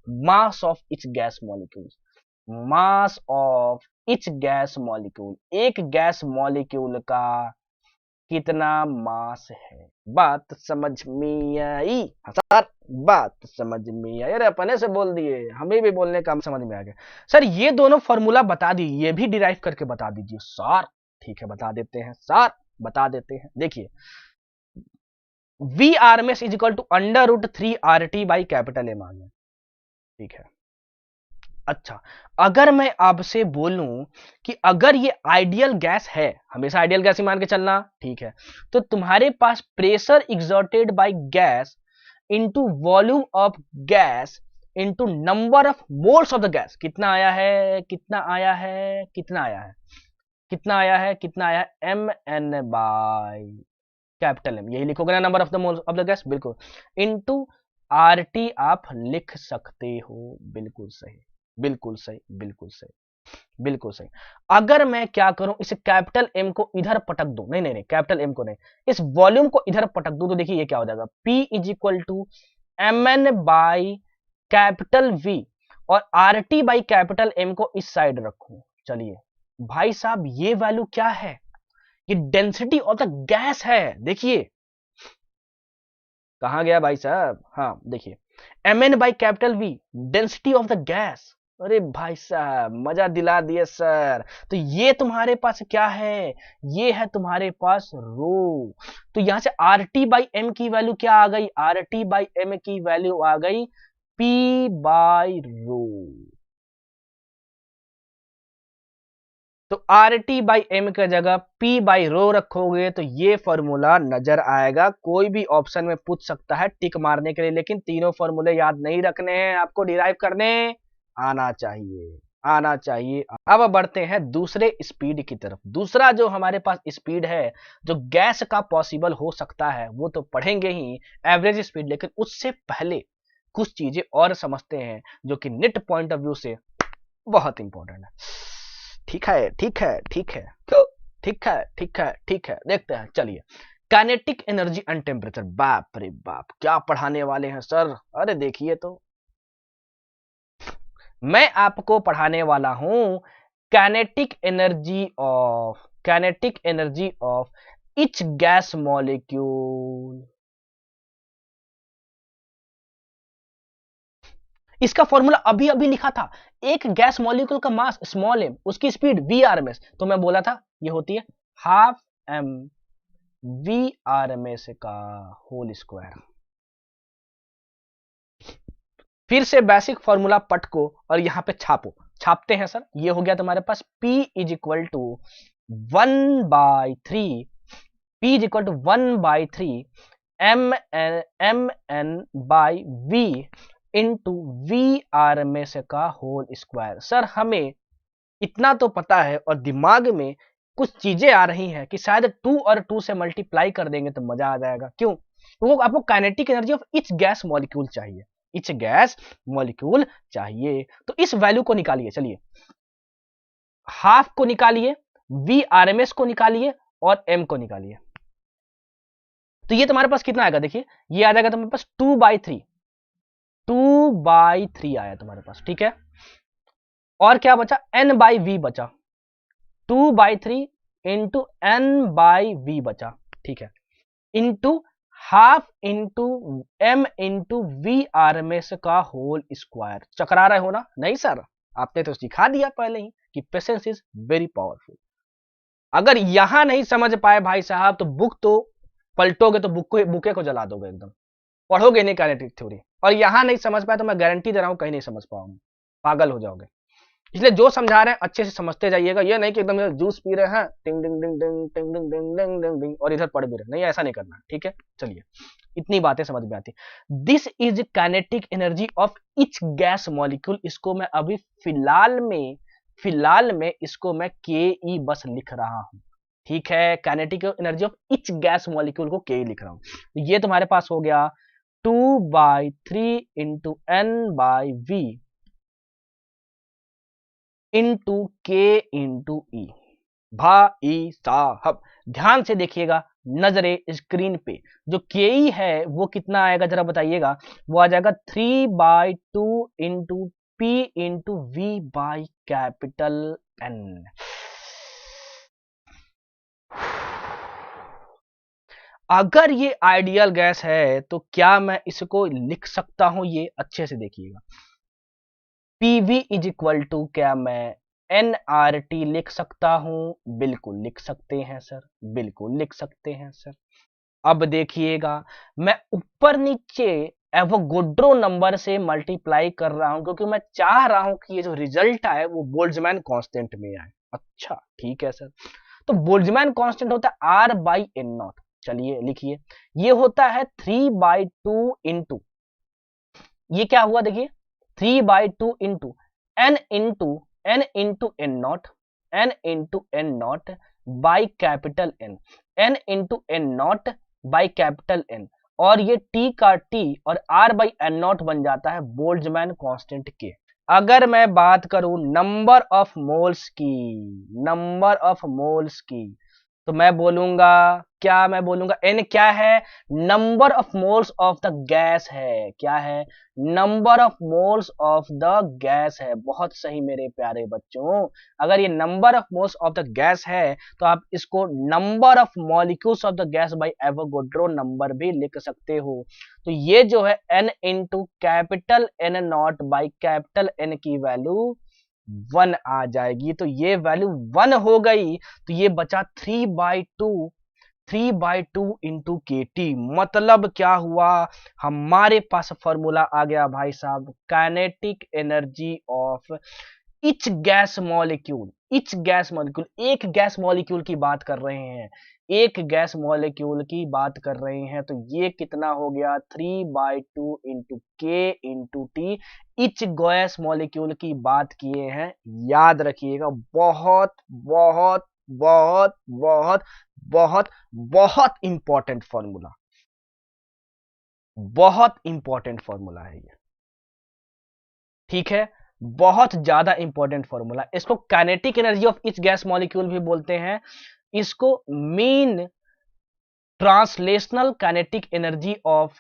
mass of each gas molecule, mass of each gas molecule, एक गैस मॉलिक्यूल का कितना मास है। बात समझ में आई, सर बात समझ में आई, अरे अपने से बोल दिए, हमें भी बोलने का समझ में आ गया। सर ये दोनों फॉर्मूला बता दी, ये भी डिराइव करके बता दीजिए सर। ठीक है बता देते हैं सर, बता देते हैं। देखिए V R M S is equal to under root 3 RT by capital M आ गया, ठीक है। अच्छा, अगर मैं आपसे बोलूं कि अगर ये आइडियल गैस है, हमेशा आइडियल गैस ही मान के चलना, ठीक है, तो तुम्हारे पास pressure exerted by gas into volume of gas into number of moles of the gas कितना आया है, कितना आया है, कितना आया है, कितना आया है, कितना आया है, m n by capital M, यही लिखोगे ना number of the moles of the gas, बिल्कुल, इनटू RT आप लिख सकते हो, बिल्कुल सही, बिल्कुल सही, बिल्कुल सही, बिल्कुल सही। अगर मैं क्या करूं, इस कैपिटल एम को इधर पटक दूं, नहीं नहीं नहीं कैपिटल एम को नहीं, इस वॉल्यूम को इधर पटक दूं, तो देखिए ये क्या हो जाएगा, P is equal to m n by capital V, और RT बाई कैपिटल M को इस साइड रखूं। चलिए भाई साहब ये वैल्यू क्या है, ये डेंसिटी ऑफ द गैस है। देखिए कहां गया भाई साहब, हाँ देखिए Mn by capital V density of the gas, अरे भाई साहब मजा दिला दिए सर। तो ये तुम्हारे पास क्या है, ये है तुम्हारे पास रो। तो यहां से RT बाई एम की वैल्यू क्या आ गई, RT बाई एम की वैल्यू आ गई P बाई रो। तो RT बाई एम की जगह P बाई रो रखोगे तो ये फॉर्मूला नजर आएगा। कोई भी ऑप्शन में पूछ सकता है टिक मारने के लिए, लेकिन तीनों फॉर्मूले याद नहीं रखने हैं आपको, डिराइव करने आना चाहिए। आना चाहिए। अब बढ़ते हैं दूसरे स्पीड की तरफ। दूसरा जो हमारे पास स्पीड है जो गैस का पॉसिबल हो सकता है वो तो पढ़ेंगे ही, एवरेज स्पीड। लेकिन उससे पहले कुछ चीजें और समझते हैं जो कि नेट पॉइंट ऑफ व्यू से बहुत इंपॉर्टेंट है। ठीक है, ठीक है, ठीक है, ठीक है, ठीक है, ठीक है, देखते हैं। चलिए, काइनेटिक एनर्जी एंड टेम्परेचर। बाप रे बाप, क्या पढ़ाने वाले हैं सर। अरे देखिए, तो मैं आपको पढ़ाने वाला हूं kinetic energy of each gas molecule. इसका फॉर्मूला अभी अभी लिखा था। एक गैस मॉलिक्यूल का मास स्मॉल एम, उसकी speed v R M s. तो मैं बोला था ये होती है half M v R M S का होल स्क्वायर। फिर से बेसिक फॉर्मूला पट को और यहां पे छापो। छापते हैं सर। ये हो गया तुम्हारे पास P is equal to 1/3, P is equal to 1/3 m n by v into we R M S का होल स्क्वायर। सर हमें इतना तो पता है और दिमाग में कुछ चीजें आ रही हैं कि शायद 2 और 2 से मल्टीप्लाई कर देंगे तो मजा आ जाएगा। क्यों? क्योंकि आपको kinetic energy of each gas molecule चाहिए, इच गैस मॉलिक्यूल चाहिए। तो इस वैल्यू को निकालिए। चलिए, हाफ को निकालिए, वी आर एम एस को निकालिए और एम को निकालिए। तो ये तुम्हारे पास कितना आएगा? देखिए, ये आ जाएगा तुम्हारे पास 2/3, 2/3 आया तुम्हारे पास। ठीक है, और क्या बचा? एन बाई वी बचा, 2/3 इंटू एन बाई वी बचा। ठीक है, into half into M into we R M S का होल स्क्वायर। चकरा रहे हो ना? नहीं सर, आपने तो सिखा दिया पहले ही कि पेशेंस इज वेरी पावरफुल। अगर यहां नहीं समझ पाए भाई साहब तो बुक तो पलटोगे तो बुके को जला दोगे एकदम, पढ़ोगे नहीं काइनेटिक थ्योरी। और यहां नहीं समझ पाए तो मैं गारंटी दे रहा हूं कहीं नहीं समझ पाओगे, पागल हो जाओगे। इसलिए जो समझा रहे हैं अच्छे से समझते जाइएगा। ये नहीं कि एकदम जूस पी रहे हैं टिंग डिंग डिंग डिंग टिंग डिंग डिंग डिंग डिंग डिंग और इधर पढ़ भी रहे, नहीं ऐसा नहीं करना। ठीक है, चलिए, इतनी बातें समझ में आती। This is kinetic energy of each gas molecule. इसको मैं अभी फिलहाल में इसको मैं के ई बस लिख रहा हूं। ठीक है, kinetic energy of each gas molecule को के ई लिख रहा हूं। तो ये तुम्हारे पास हो गया 2/3 into n by v into k into E. भाई साहब ध्यान से देखिएगा, नजरे स्क्रीन पे। जो के ई है वो कितना आएगा जरा बताइएगा? वो आ जाएगा 3/2 into p into we by capital N. अगर ये आइडियल गैस है तो क्या मैं इसको लिख सकता हूं? ये अच्छे से देखिएगा, पीवी इज इक्वल टू, क्या मैं एनआरटी लिख सकता हूं? बिल्कुल लिख सकते हैं सर, बिल्कुल लिख सकते हैं सर। अब देखिएगा, मैं ऊपर नीचे एवोगाड्रो नंबर से मल्टीप्लाई कर रहा हूं क्योंकि मैं चाह रहा हूं कि ये जो रिजल्ट आए वो बोल्ट्जमैन कांस्टेंट में आए। अच्छा ठीक है सर, तो बोल्ट्जमैन कांस्टेंट होता है आर बाई एन नॉट। चलिए लिखिए, ये होता है 3/2 इंटू, ये क्या हुआ देखिए, 3/2 into N into N naught by capital N, n into N naught by capital N. और ये टी का टी और आर बाई एन नॉट बन जाता है बोल्ट्जमैन कांस्टेंट के। अगर मैं बात करूं नंबर ऑफ मोल्स की, तो मैं बोलूंगा, क्या मैं बोलूंगा? एन क्या है? Number of moles of the gas है। क्या है? Number of moles of the gas है। बहुत सही मेरे प्यारे बच्चों, अगर ये number of moles of the gas है तो आप इसको number of molecules of the gas by Avogadro number भी लिख सकते हो। तो ये जो है n into capital n naught by capital N की वैल्यू 1 आ जाएगी। तो ये वैल्यू 1 हो गई, तो ये बचा 3/2 इंटू के टी। मतलब क्या हुआ? हमारे पास फॉर्मूला आ गया भाई साहब, kinetic energy of each gas molecule. एक गैस मॉलिक्यूल की बात कर रहे हैं, एक गैस मॉलिक्यूल की बात कर रहे हैं। तो ये कितना हो गया? 3/2 into k into T etch gas molecule की बात किए हैं, याद रखिएगा। बहुत बहुत बहुत बहुत बहुत बहुत इंपॉर्टेंट फॉर्मूला, बहुत इंपॉर्टेंट फॉर्मूला है ये, ठीक है। बहुत ज्यादा इंपॉर्टेंट फॉर्मूला। इसको kinetic energy of each gas molecule भी बोलते हैं, इसको mean translational kinetic energy of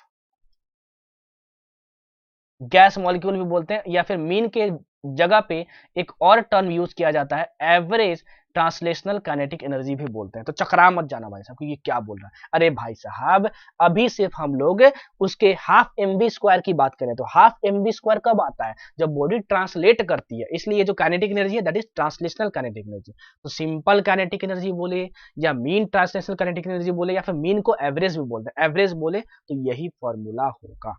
gas molecule भी बोलते हैं, या फिर मीन के जगह पे एक और टर्म यूज किया जाता है, एवरेज ट्रांसलेशनल काइनेटिक एनर्जी भी बोलते हैं। तो चकरा मत जाना भाई साहब कि ये क्या बोल रहा है। अरे भाई साहब, अभी सिर्फ हम लोग उसके हाफ mv स्क्वायर की बात करें तो हाफ mv स्क्वायर कब आता है, जब बॉडी ट्रांसलेट करती है। इसलिए जो काइनेटिक एनर्जी है that is translational kinetic energy. तो सिंपल काइनेटिक एनर्जी बोले या मीन ट्रांसलेशनल काइनेटिक एनर्जी बोले या फिर मीन को एवरेज भी बोलते हैं, एवरेज बोले तो यही फॉर्मूला होगा।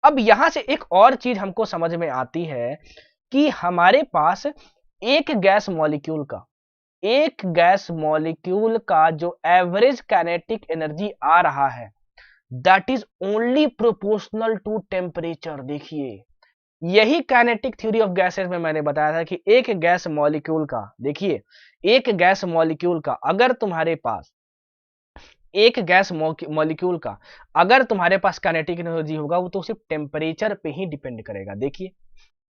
अब यहां से एक और चीज हमको समझ में आती है कि हमारे पास एक गैस मॉलिक्यूल का, एक गैस मॉलिक्यूल का जो एवरेज काइनेटिक एनर्जी आ रहा है that is only proportional to temperature. देखिए, यही काइनेटिक थ्योरी ऑफ गैसेस में मैंने बताया था कि एक गैस मॉलिक्यूल का, देखिए एक गैस मॉलिक्यूल का अगर तुम्हारे पास, एक गैस मॉलिक्यूल का अगर तुम्हारे पास काइनेटिक एनर्जी होगा वो तो सिर्फ टेम्परेचर पे ही डिपेंड करेगा। देखिए,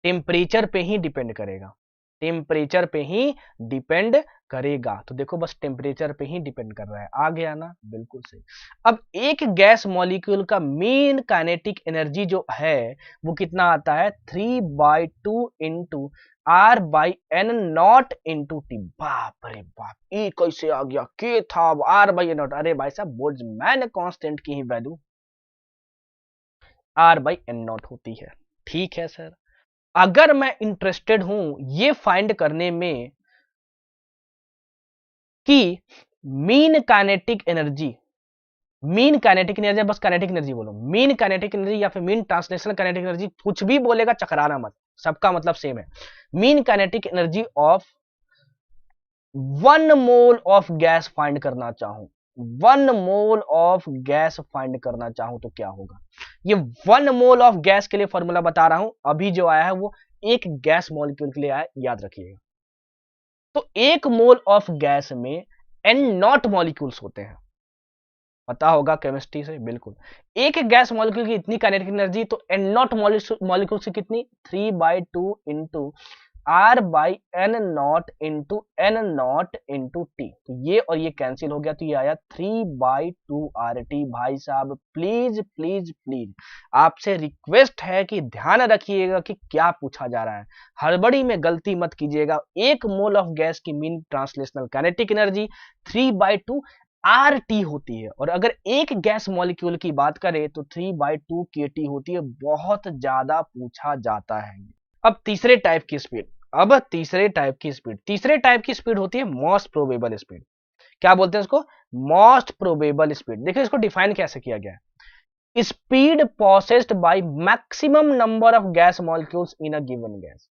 टेम्परेचर पे ही डिपेंड करेगा, टेम्परेचर पे ही डिपेंड करेगा। तो देखो बस टेम्परेचर पे ही डिपेंड कर रहा है, आ गया ना, बिल्कुल सही। अब एक गैस मॉलिक्यूल का मेन काइनेटिक एनर्जी जो है वो कितना आता है, 3/2 into R by N naught into T. बाप रे बाप, ये कैसे आ गया, के था आर बाई एन नॉट। अरे भाई साहब, बोल्ट्जमैन कांस्टेंट की ही value R by N naught होती है, ठीक है सर। अगर मैं इंटरेस्टेड हूं ये फाइंड करने में कि mean kinetic energy, mean kinetic energy, बस काइनेटिक एनर्जी बोलो, मीन काइनेटिक एनर्जी या फिर मीन ट्रांसलेशनल काइनेटिक एनर्जी, कुछ भी बोलेगा चकराना मत, सबका मतलब सेम है। Mean kinetic energy of 1 mole of gas find करना चाहूं, 1 मोल ऑफ गैस फाइंड करना चाहूं तो क्या होगा। ये 1 मोल ऑफ गैस के लिए फॉर्मूला बता रहा हूं, अभी जो आया है वो एक गैस मॉलिक्यूल के लिए आया, याद रखिएगा। तो एक मोल ऑफ गैस में एन नॉट मॉलिक्यूल्स होते हैं, पता होगा केमिस्ट्री से, बिल्कुल। एक गैस मॉलिक्यूल की इतनी काइनेटिक एनर्जी, तो एन नॉट मॉलिक्यूल की कितनी, 3/2 into R by N naught into N naught into T. तो ये और ये कैंसिल हो गया, तो ये आया 3/2 आर टी। भाई साहब प्लीज प्लीज प्लीज आपसे रिक्वेस्ट है कि ध्यान रखिएगा कि क्या पूछा जा रहा है, हड़बड़ी में गलती मत कीजिएगा। एक मोल ऑफ गैस की mean translational kinetic energy 3/2 R T होती है, और अगर एक गैस मॉलिक्यूल की बात करें तो 3/2 के टी होती है। बहुत ज्यादा पूछा जाता है। अब तीसरे टाइप की स्पीड, अब तीसरे टाइप की स्पीड, तीसरे टाइप की स्पीड होती है मोस्ट प्रोबेबल स्पीड। क्या बोलते हैं इसको, मोस्ट प्रोबेबल स्पीड। देखिए इसको डिफाइन कैसे किया गया है, speed possessed by maximum number of gas molecules in a given gas.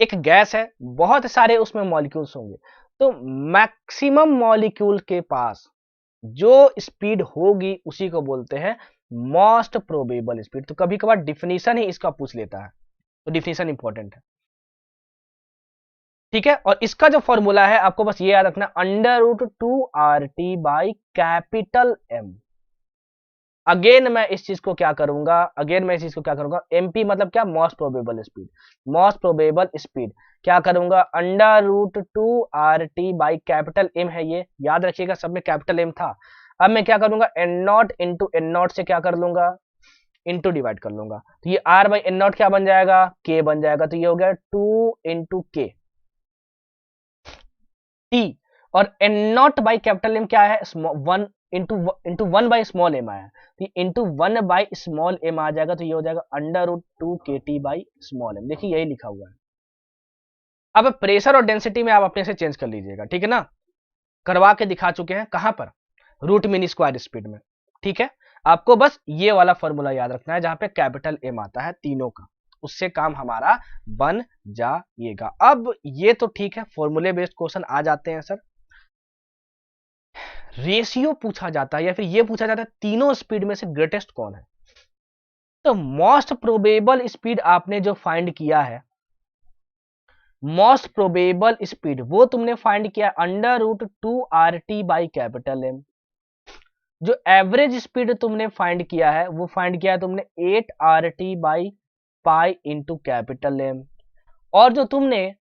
एक गैस है, बहुत सारे उसमें मॉलिक्यूल्स होंगे, तो मैक्सिमम मॉलिक्यूल के पास जो स्पीड होगी उसी को बोलते हैं मोस्ट प्रोबेबल स्पीड। तो कभी कभार डिफिनीशन ही इसका पूछ लेता है, तो डिफिनीशन इंपॉर्टेंट है, ठीक है। और इसका जो फॉर्मूला है आपको बस ये याद रखना, √2 RT by capital M. Again मैं इस चीज को क्या करूंगा, अगेन मैं इस चीज को क्या करूंगा, एमपी मतलब क्या, most probable speed, most probable speed क्या करूंगा, √2 RT बाई कैपिटल एम है, ये याद रखिएगा, सब में कैपिटल एम था। अब मैं क्या करूंगा, N naught into N naught से क्या कर लूंगा, इंटू डिवाइड कर लूंगा। तो ये आर बाई एन नॉट क्या बन जाएगा, के बन जाएगा। तो ये हो गया 2 इंटू के टी, और N naught by capital M क्या है, 1 इंटू 1 बाई स्मॉल एम आया, तो इंटू 1 बाई स्मॉल एम आ जाएगा। तो ये हो जाएगा √2 के टी बाई स्मॉल एम। देखिए यही लिखा हुआ है। अब प्रेशर और डेंसिटी में आप अपने से चेंज कर लीजिएगा, ठीक है ना, करवा के दिखा चुके हैं, कहां पर, रूट मीन स्क्वायर स्पीड में, ठीक है। आपको बस ये वाला फॉर्मूला याद रखना है जहां पे कैपिटल एम आता है तीनों का, उससे काम हमारा बन जाएगा। अब ये तो ठीक है, फॉर्मूले बेस्ड क्वेश्चन आ जाते हैं सर। रेशियो पूछा जाता है या फिर ये पूछा जाता है तीनों स्पीड में से ग्रेटेस्ट कौन है। तो मोस्ट प्रोबेबल स्पीड आपने जो फाइंड किया है, मोस्ट प्रोबेबल स्पीड वो तुमने फाइंड किया √2 RT बाई कैपिटल एम। जो एवरेज स्पीड तुमने फाइंड किया है वो फाइंड किया है तुमने 8 RT by pi into capital M. और जो तुमने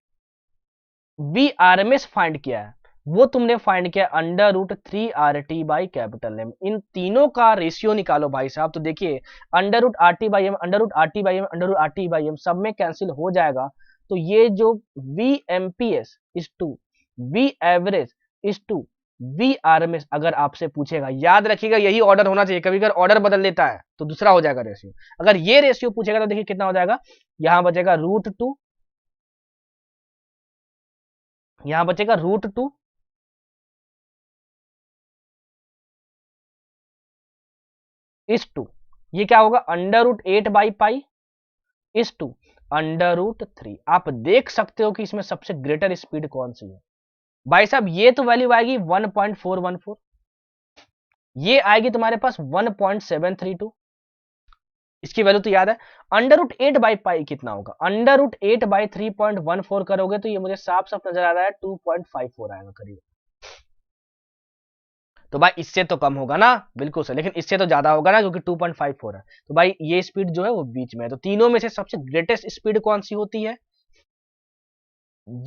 VRMS फाइंड किया है वो तुमने फाइंड किया √3 RT बाई कैपिटल एम। इन तीनों का रेशियो निकालो भाई साहब। तो देखिए √RT by M, √RT by M, √RT by M सब में कैंसिल हो जाएगा। तो ये जो VMPS is to V average is to VRMS अगर आपसे पूछेगा, याद रखिएगा यही ऑर्डर होना चाहिए। कभी अगर ऑर्डर बदल देता है तो दूसरा हो जाएगा रेशियो। अगर ये रेशियो पूछेगा तो देखिए कितना हो जाएगा, यहां बचेगा √2, यहां बचेगा √2 इस टू, ये क्या होगा √8 बाई पाई इस टू √3। आप देख सकते हो कि इसमें सबसे ग्रेटर स्पीड कौन सी है भाई साहब। ये तो वैल्यू आएगी 1.414, ये आएगी तुम्हारे पास 1.732। इसकी वैल्यू तो याद है। √8 बाई पाई कितना होगा, √8 बाई 3.14 करोगे तो ये मुझे साफ साफ नजर आ रहा है 2.54 आएगा करीब। तो भाई इससे तो कम होगा ना, बिल्कुल सर, लेकिन इससे तो ज्यादा होगा ना क्योंकि 2.54 है। तो भाई ये स्पीड जो है वो बीच में है। तो तीनों में से सबसे ग्रेटेस्ट स्पीड कौन सी होती है,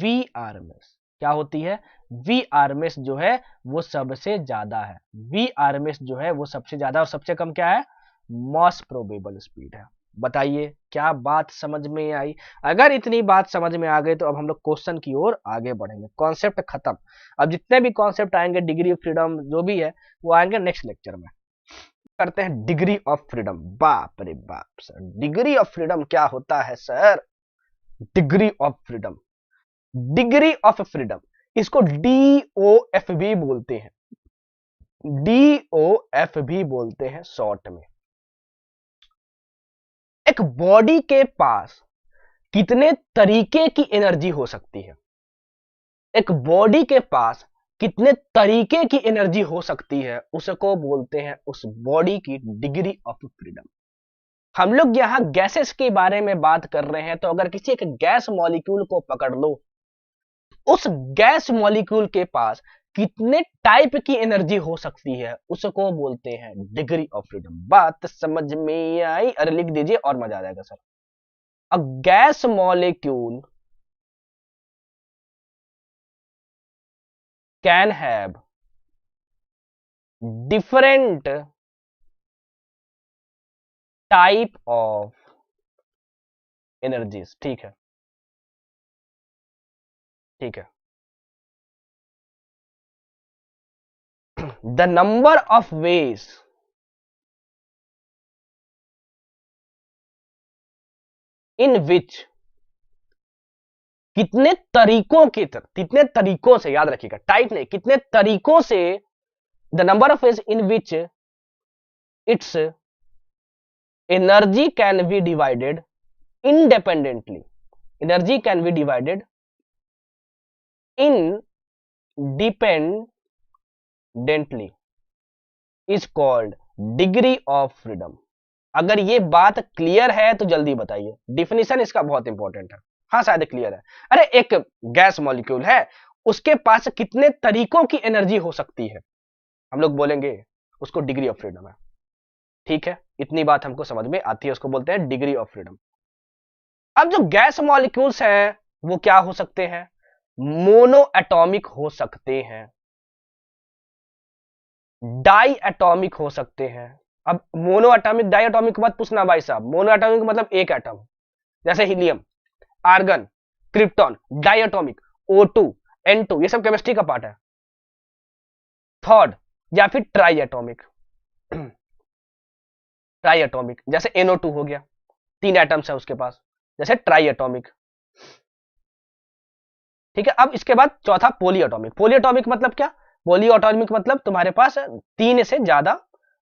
VRMS। क्या होती है, VRMS जो है वो सबसे ज्यादा है। VRMS जो है वो सबसे ज्यादा, और सबसे कम क्या है, मोस्ट प्रोबेबल स्पीड है। बताइए क्या बात समझ में आई। अगर इतनी बात समझ में आ गई तो अब हम लोग क्वेश्चन की ओर आगे बढ़ेंगे। कॉन्सेप्ट खत्म। अब जितने भी कॉन्सेप्ट आएंगे, डिग्री ऑफ फ्रीडम जो भी है वो आएंगे नेक्स्ट लेक्चर में। करते हैं डिग्री ऑफ फ्रीडम। बाप रे बाप सर, डिग्री ऑफ फ्रीडम क्या होता है sir. Degree of freedom, degree of freedom, इसको DOF भी बोलते हैं, DOF भी बोलते हैं शॉर्ट में। एक बॉडी के पास कितने तरीके की एनर्जी हो सकती है, एक बॉडी के पास कितने तरीके की एनर्जी हो सकती है, उसको बोलते हैं उस बॉडी की डिग्री ऑफ फ्रीडम। हम लोग यहां गैसेस के बारे में बात कर रहे हैं, तो अगर किसी एक गैस मॉलिक्यूल को पकड़ लो, उस गैस मॉलिक्यूल के पास कितने टाइप की एनर्जी हो सकती है उसको बोलते हैं डिग्री ऑफ फ्रीडम। बात समझ में आई, अरे लिख दीजिए और मजा आ जाएगा sir. A gas molecule can have different type of energies. ठीक है, ठीक है। The number of ways in which, कितने तरीकों की, कितने तरीकों से, याद रखिएगा टाइप नहीं, कितने तरीकों से, the number of ways in which it's energy can be divided independently, energy can be divided independently is called degree of freedom। अगर ये बात क्लियर है तो जल्दी बताइए, डिफिनीशन इसका बहुत इंपॉर्टेंट है। हाँ शायद क्लियर है। अरे एक गैस मॉलिक्यूल है, उसके पास कितने तरीकों की एनर्जी हो सकती है, हम लोग बोलेंगे उसको डिग्री ऑफ फ्रीडम है। ठीक है, इतनी बात हमको समझ में आती है, उसको बोलते हैं डिग्री ऑफ फ्रीडम। अब जो गैस मॉलिक्यूल्स हैं वो क्या हो सकते हैं, मोनो एटॉमिक हो सकते हैं, डाई एटॉमिक हो सकते हैं। अब मोनो एटॉमिक डाई एटॉमिक मत पूछना भाई साहब, मोनो एटॉमिक मतलब एक एटम, जैसे helium, argon, krypton. Diatomic O2, N2, ये सब केमिस्ट्री का पार्ट है। थर्ड या फिर ट्राई एटॉमिक, ट्राई एटॉमिक जैसे NO2 हो गया, 3 एटम्स है उसके पास, जैसे ट्राई एटॉमिक। ठीक है, अब इसके बाद चौथा पोली एटॉमिक। पोली एटॉमिक मतलब क्या, पोली एटॉमिक मतलब तुम्हारे पास 3 से ज्यादा,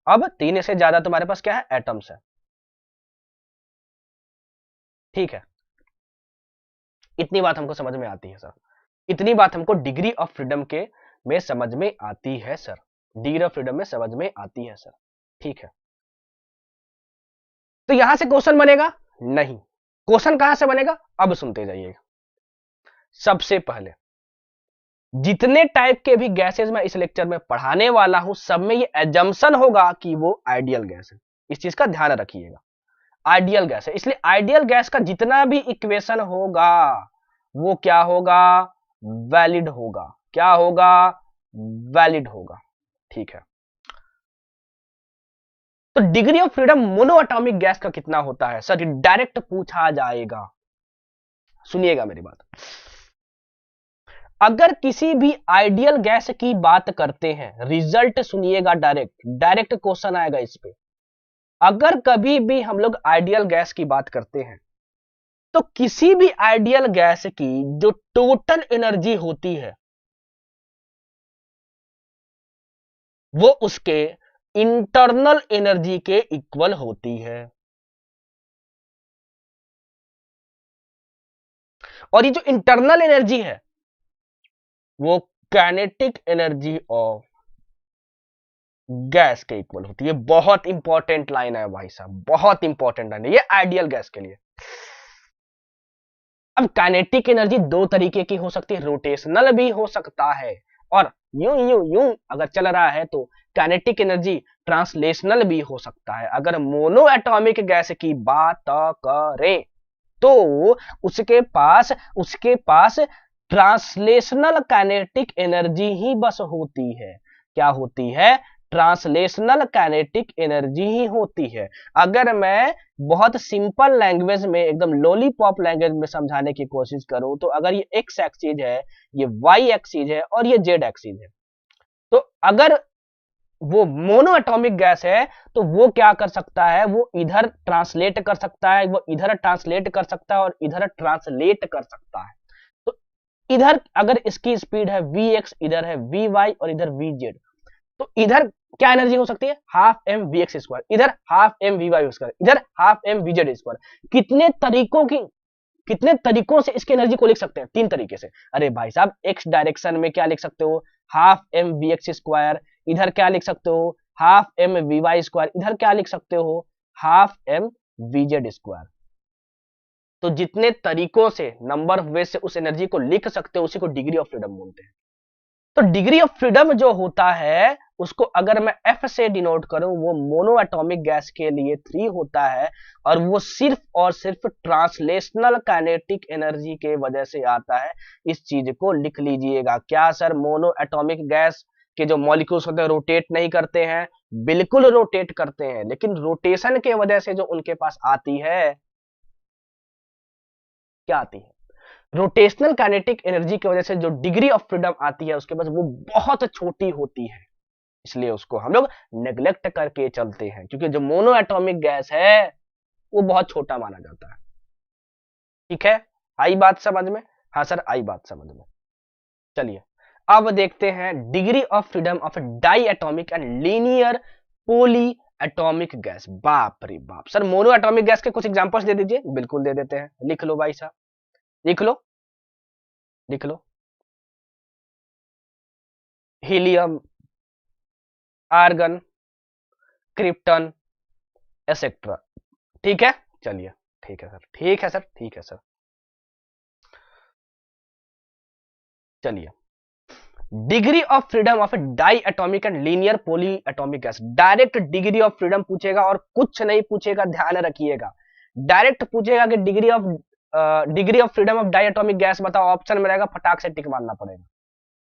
अब 3 से ज्यादा तुम्हारे पास क्या है, एटम्स है। ठीक है, इतनी बात हमको समझ में आती है सर, इतनी बात हमको डिग्री ऑफ फ्रीडम के में समझ में आती है सर, डिग्री ऑफ फ्रीडम में समझ में आती है सर। ठीक है, तो यहां से क्वेश्चन बनेगा नहीं। क्वेश्चन कहां से बनेगा, अब सुनते जाइएगा। सबसे पहले जितने टाइप के भी गैसेस मैं इस लेक्चर में पढ़ाने वाला हूं, सब में ये एजम्पशन होगा कि वो आइडियल गैस है। इस चीज का ध्यान रखिएगा, आइडियल गैस है, इसलिए आइडियल गैस का जितना भी इक्वेशन होगा वो क्या होगा, वैलिड होगा। क्या होगा, वैलिड होगा। ठीक है, तो degree of freedom mono atomic gas का कितना होता है सर, डायरेक्ट पूछा जाएगा। सुनिएगा मेरी बात, अगर किसी भी आइडियल गैस की बात करते हैं, रिजल्ट सुनिएगा, डायरेक्ट डायरेक्ट क्वेश्चन आएगा इस पे। अगर कभी भी हम लोग आइडियल गैस की बात करते हैं, तो किसी भी आइडियल गैस की जो टोटल एनर्जी होती है वो उसके इंटरनल एनर्जी के इक्वल होती है। और ये जो इंटरनल एनर्जी है वो काइनेटिक एनर्जी ऑफ गैस के इक्वल होती है। बहुत इंपॉर्टेंट लाइन है भाई साहब, बहुत इंपॉर्टेंट लाइन है ये आइडियल गैस के लिए। अब काइनेटिक एनर्जी दो तरीके की हो सकती है, रोटेशनल भी हो सकता है, और यूं यूं यूं अगर चल रहा है तो काइनेटिक एनर्जी ट्रांसलेशनल भी हो सकता है। अगर मोनो एटॉमिक गैस की बात करें तो उसके पास ट्रांसलेशनल काइनेटिक एनर्जी ही बस होती है। क्या होती है, ट्रांसलेशनल काइनेटिक एनर्जी ही होती है। अगर मैं बहुत सिंपल लैंग्वेज में, एकदम लॉलीपॉप लैंग्वेज में समझाने की कोशिश करूं, तो अगर ये एक्स एक्सिस है, ये वाई एक्सिस है और ये जेड एक्सिस है, तो अगर वो मोनो एटॉमिक गैस है तो वो क्या कर सकता है, वो इधर ट्रांसलेट कर सकता है, वो इधर ट्रांसलेट कर सकता है और इधर ट्रांसलेट कर सकता है। तो इधर अगर इसकी स्पीड है vx, इधर है vy और इधर vz, तो इधर क्या एनर्जी हो सकती है, half M V X square, इधर half M V Y square, इधर half M V Z square. कितने तरीकों से इसकी एनर्जी को लिख सकते हैं, तीन तरीके से। अरे भाई साहब, एक्स डायरेक्शन में क्या लिख सकते हो, half M V X square, इधर क्या लिख सकते हो, half M V Y square, इधर क्या लिख सकते हो, half M V Z square. तो जितने तरीकों से, नंबर ऑफ वे से उस एनर्जी को लिख सकते हो, उसी को डिग्री ऑफ फ्रीडम बोलते हैं। तो डिग्री ऑफ फ्रीडम जो होता है उसको अगर मैं एफ से डिनोट करूं, वो मोनो एटॉमिक गैस के लिए 3 होता है, और वो सिर्फ और सिर्फ ट्रांसलेशनल काइनेटिक एनर्जी के वजह से आता है। इस चीज को लिख लीजिएगा। क्या सर, मोनो एटॉमिक गैस के जो मॉलिक्यूल्स होते हैं रोटेट नहीं करते हैं? बिल्कुल रोटेट करते हैं, लेकिन रोटेशन के वजह से जो उनके पास आती है, क्या आती है, रोटेशनल काइनेटिक एनर्जी की वजह से जो डिग्री ऑफ फ्रीडम आती है उसके पास, वो बहुत छोटी होती है। इसलिए उसको हम लोग नेग्लेक्ट करके चलते हैं, क्योंकि जो मोनो एटॉमिक गैस है वो बहुत छोटा माना जाता है। ठीक है, आई बात समझ में? हाँ सर, आई बात समझ में। चलिए अब देखते हैं degree of freedom of diatomic and linear polyatomic gas. बाप रे बाप सर, मोनो एटॉमिक गैस के कुछ एग्जांपल्स दे दीजिए। बिल्कुल दे देते हैं, लिख लो भाई साहब, लिख लो लिख लो। Helium, argon, krypton, et cetera. ठीक है, चलिए, ठीक है सर, ठीक है सर, ठीक है सर। चलिए, degree of freedom of diatomic and linear polyatomic gas. Direct degree of freedom पूछेगा और कुछ नहीं पूछेगा, ध्यान रखिएगा। डायरेक्ट पूछेगा कि degree of freedom of diatomic gas बताओ, ऑप्शन में रहेगा, फटाक से टिक मारना पड़ेगा।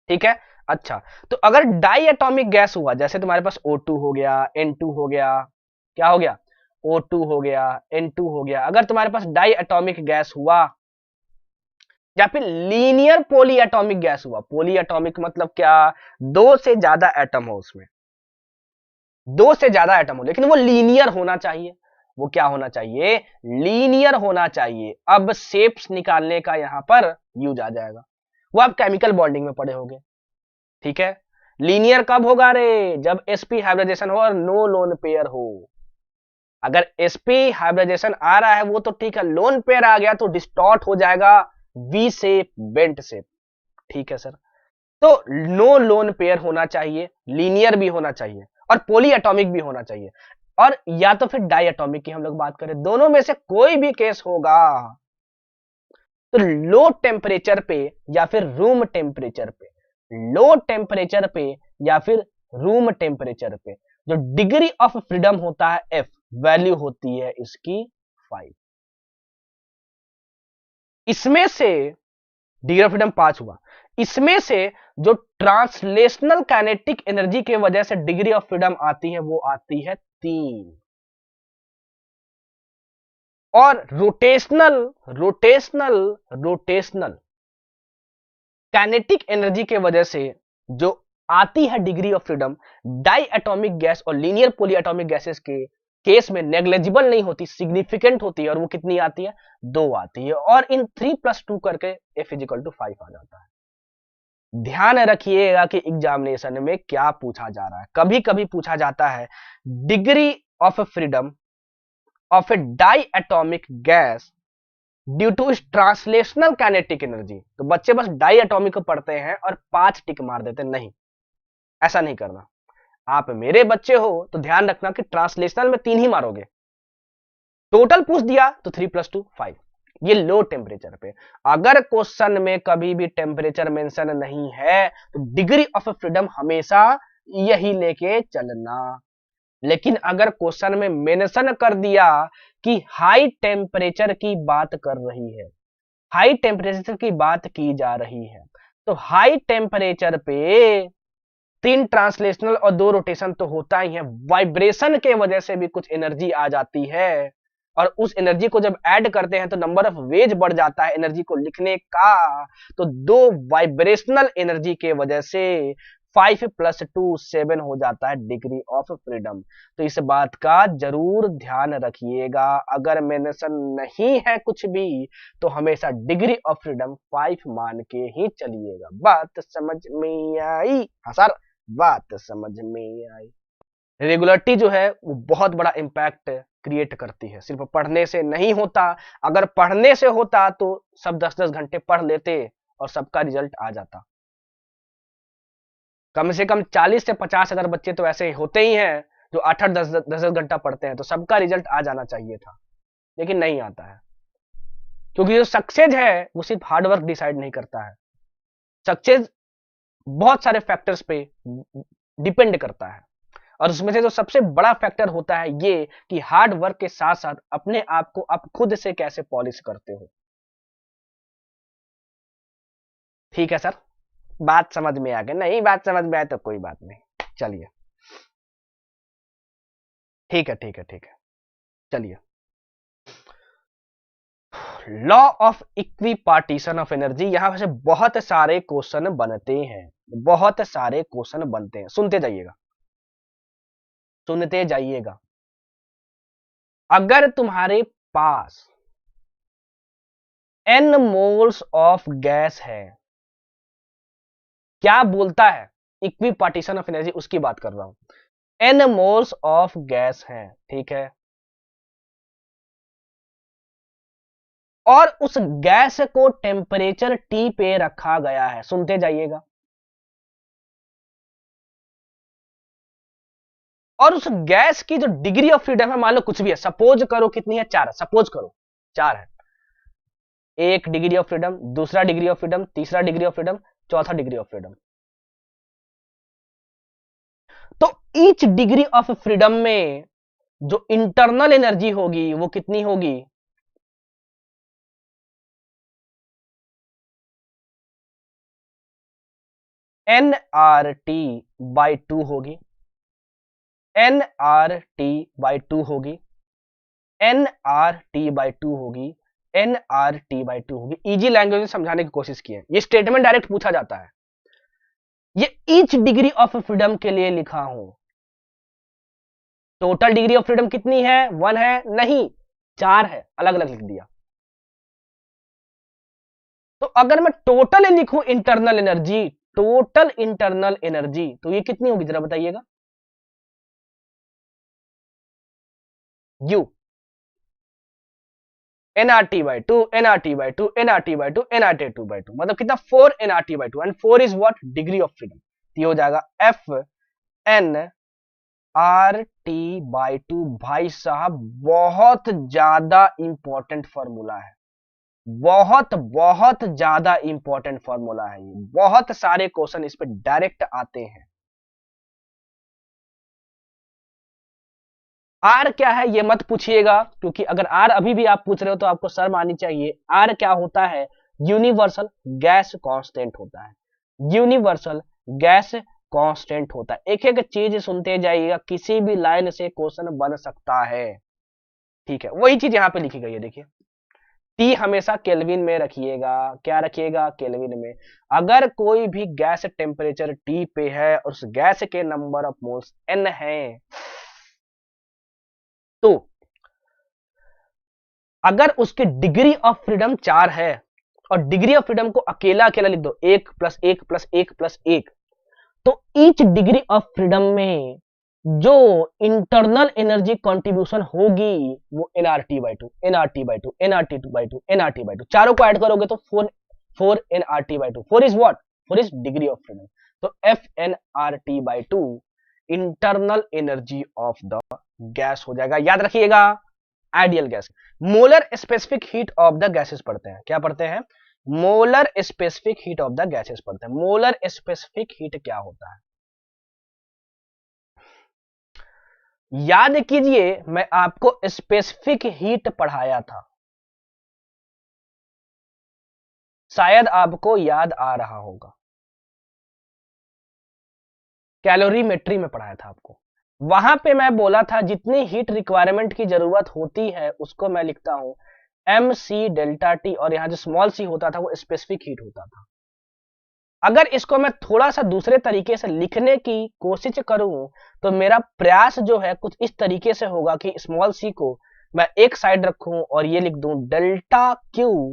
ठीक है, अच्छा, तो अगर डाई एटॉमिक गैस हुआ, जैसे तुम्हारे पास O2 हो गया, N2 हो गया, क्या हो गया, O2 हो गया, N2 हो गया, अगर तुम्हारे पास डाई एटॉमिक गैस हुआ, या फिर लीनियर पॉली एटॉमिक गैस हुआ। पॉली एटॉमिक मतलब क्या, दो से ज्यादा एटम हो उसमें, दो से ज्यादा एटम हो, लेकिन वो लीनियर होना चाहिए। वो क्या होना चाहिए, लीनियर होना चाहिए। अब शेप्स निकालने का यहां पर यूज आ जाएगा, वो आप केमिकल बॉन्डिंग में पढ़े होंगे। ठीक है, लीनियर कब होगा रे, जब sp हाइब्रिडाइजेशन हो और नो लोन पेयर हो। अगर sp हाइब्रिडाइजेशन आ रहा है वो तो ठीक है, लोन पेयर आ गया तो डिस्टॉर्ट हो जाएगा, वी शेप, बेंट शेप। ठीक है सर, तो नो लोन पेयर होना चाहिए, लीनियर भी होना चाहिए और पॉली एटॉमिक भी होना चाहिए। और या तो फिर डाई एटॉमिक की हम लोग बात करें, दोनों में से कोई भी केस होगा तो लो टेम्परेचर पे या फिर रूम टेम्परेचर पे, लो टेम्परेचर पे या फिर रूम टेम्परेचर पे जो डिग्री ऑफ फ्रीडम होता है एफ, वैल्यू होती है इसकी 5। इसमें से डिग्री ऑफ फ्रीडम 5 हुआ, इसमें से जो ट्रांसलेशनल काइनेटिक एनर्जी के वजह से डिग्री ऑफ फ्रीडम आती है वो आती है 3, और रोटेशनल काइनेटिक एनर्जी के वजह से जो आती है degree of freedom diatomic gas और लीनियर पॉली एटॉमिक गैसेस के केस में नेग्लेजिबल नहीं होती, सिग्निफिकेंट होती है, और वो कितनी आती है 2 आती है, और इन 3+2 करके F = 5 आ जाता है। ध्यान रखिएगा कि एग्जामिनेशन में क्या पूछा जा रहा है, कभी कभी पूछा जाता है degree of freedom of a diatomic gas due to translational kinetic energy, तो बच्चे बस डाई एटॉमिक को पढ़ते हैं और 5 टिक मार देते, नहीं ऐसा नहीं करना। आप मेरे बच्चे हो तो ध्यान रखना कि ट्रांसलेशनल में 3 ही मारोगे, टोटल पूछ दिया तो 3+2 5, ये लो टेम्परेचर पे। अगर क्वेश्चन में कभी भी टेम्परेचर मेंशन नहीं है तो डिग्री ऑफ फ्रीडम हमेशा यही लेके चलना, लेकिन अगर क्वेश्चन में मेंशन कर दिया कि हाई टेम्परेचर की बात कर रही है, हाई टेम्परेचर की बात की जा रही है, तो हाई टेम्परेचर पे 3 ट्रांसलेशनल और 2 रोटेशन तो होता ही है, वाइब्रेशन के वजह से भी कुछ एनर्जी आ जाती है, और उस एनर्जी को जब ऐड करते हैं तो नंबर ऑफ वेज बढ़ जाता है एनर्जी को लिखने का, तो 2 वाइब्रेशनल एनर्जी के वजह से 5+2 7 हो जाता है डिग्री ऑफ फ्रीडम। तो इस बात का जरूर ध्यान रखिएगा, अगर मेंशन नहीं है कुछ भी तो हमेशा डिग्री ऑफ फ्रीडम 5 मान के ही चलिएगा। बात समझ में आई? हाँ सर, बात समझ में आई। रेगुलरिटी जो है वो बहुत बड़ा इंपैक्ट क्रिएट करती है, सिर्फ पढ़ने से नहीं होता, अगर पढ़ने से होता तो सब 10-10 घंटे पढ़ लेते और सबका रिजल्ट आ जाता। कम से कम 40 से 50 अगर बच्चे तो ऐसे होते ही हैं जो 8-8 10-10 घंटा पढ़ते हैं, तो सबका रिजल्ट आ जाना चाहिए था, लेकिन नहीं आता है, क्योंकि जो सक्सेस है वो सिर्फ हार्डवर्क डिसाइड नहीं करता है, सक्सेस बहुत सारे फैक्टर्स पे डिपेंड करता है, और उसमें से जो सबसे बड़ा फैक्टर होता है ये कि हार्ड वर्क के साथ साथ अपने आप को आप खुद से कैसे पॉलिश करते हो। ठीक है सर, बात समझ में आ गई? नहीं बात समझ में आए तो कोई बात नहीं, चलिए ठीक है ठीक है ठीक है, चलिए। Law of equipartition of energy, यहां से बहुत सारे क्वेश्चन बनते हैं, बहुत सारे क्वेश्चन बनते हैं, सुनते जाइएगा सुनते जाइएगा। अगर तुम्हारे पास n मोल्स ऑफ गैस है, क्या बोलता है इक्विपार्टीशन ऑफ एनर्जी, उसकी बात कर रहा हूं। n मोल्स ऑफ गैस है, ठीक है, और उस गैस को टेम्परेचर T पे रखा गया है, सुनते जाइएगा, और उस गैस की जो डिग्री ऑफ फ्रीडम है, मान लो कुछ भी है, सपोज करो कितनी है 4, सपोज करो 4 है, 1 डिग्री ऑफ फ्रीडम, दूसरा डिग्री ऑफ फ्रीडम, तीसरा डिग्री ऑफ फ्रीडम, चौथा डिग्री ऑफ फ्रीडम। तो ईच डिग्री ऑफ फ्रीडम में जो इंटरनल एनर्जी होगी वो कितनी होगी? nRT/2 होगी, nRT/2 होगी, nRT/2 होगी, nRT/2 होगी। इजी लैंग्वेज में समझाने की कोशिश की है, ये स्टेटमेंट डायरेक्ट पूछा जाता है, ये ईच डिग्री ऑफ फ्रीडम के लिए लिखा हूं। टोटल डिग्री ऑफ फ्रीडम कितनी है? 1 है? नहीं, 4 है, अलग अलग लिख दिया। तो अगर मैं टोटल लिखूं internal energy, total internal energy, तो ये कितनी होगी जरा बताइएगा? U nRT/2 nRT/2 nRT/2 nRT/2 मतलब कितना? 4 nRT/2, and 4 is what? Degree of freedom. ये हो जाएगा F n RT/2 भाई साहब बहुत ज्यादा इंपॉर्टेंट फॉर्मूला है, बहुत बहुत ज्यादा इंपॉर्टेंट फॉर्मूला है ये, बहुत सारे क्वेश्चन इस पे डायरेक्ट आते हैं। आर क्या है ये मत पूछिएगा, क्योंकि अगर आर अभी भी आप पूछ रहे हो तो आपको शर्म आनी चाहिए। आर क्या होता है? यूनिवर्सल गैस कांस्टेंट होता है, यूनिवर्सल गैस कांस्टेंट होता है। एक एक चीज सुनते जाइएगा, किसी भी लाइन से क्वेश्चन बन सकता है, ठीक है। वही चीज यहाँ पे लिखी गई है, देखिए टी हमेशा केल्विन में रखिएगा। क्या रखिएगा? केल्विन में। अगर कोई भी गैस टेम्परेचर टी पे है और उस गैस के नंबर ऑफ मोल्स n है, तो अगर उसकी डिग्री ऑफ फ्रीडम 4 है, और डिग्री ऑफ फ्रीडम को अकेला अकेला लिख दो 1 + 1 + 1 + 1, तो ईच डिग्री ऑफ फ्रीडम में जो इंटरनल एनर्जी कंट्रीब्यूशन होगी वो nRT/2 nRT/2 nRT/2 nRT/2, चारों को ऐड करोगे तो 4 nRT/2। 4 is what? 4 is degree of freedom. तो FnRT/2 internal energy of the gas हो जाएगा। याद रखिएगा, ideal gas. Molar specific heat of the gases पढ़ते हैं। क्या पढ़ते हैं? Molar specific heat of the gases पढ़ते हैं। मोलर स्पेसिफिक हीट क्या होता है? याद कीजिए, मैं आपको स्पेसिफिक हीट पढ़ाया था, शायद आपको याद आ रहा होगा। कैलोरीमेट्री में पढ़ाया था आपको। वहां पे मैं बोला था जितनी हीट रिक्वायरमेंट की जरूरत होती है उसको मैं लिखता हूं mc∆T, और यहां जो स्मॉल सी होता था वो स्पेसिफिक हीट होता था। अगर इसको मैं थोड़ा सा दूसरे तरीके से लिखने की कोशिश करूं तो मेरा प्रयास जो है कुछ इस तरीके से होगा कि स्मॉल सी को मैं एक साइड रखूं और ये लिख दूं ΔQ/m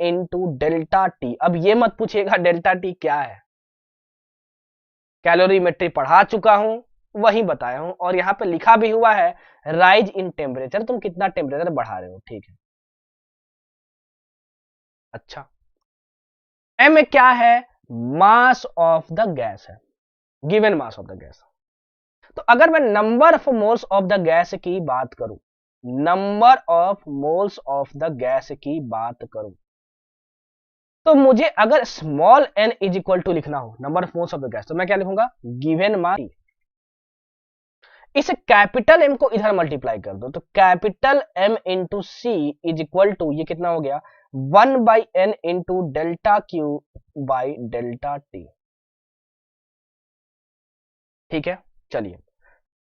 ×ΔT। अब ये मत पूछिएगा ΔT क्या है, कैलोरीमेट्री पढ़ा चुका हूं, वही बताया हूं, और यहां पे लिखा भी हुआ है राइज इन टेम्परेचर, तुम कितना टेम्परेचर बढ़ा रहे हो, ठीक है। अच्छा, m क्या है? मास ऑफ द गैस है, given mass of the gas. तो अगर मैं number of moles of the gas की बात करूं, number of moles of the gas की बात करूं, तो मुझे अगर small n is equal to लिखना हो number of moles of the gas, तो मैं क्या लिखूंगा? Given mass. इस कैपिटल M को इधर मल्टीप्लाई कर दो, तो capital M into C is equal to, ये कितना हो गया? 1/n into ΔQ/ΔT। ठीक है, चलिए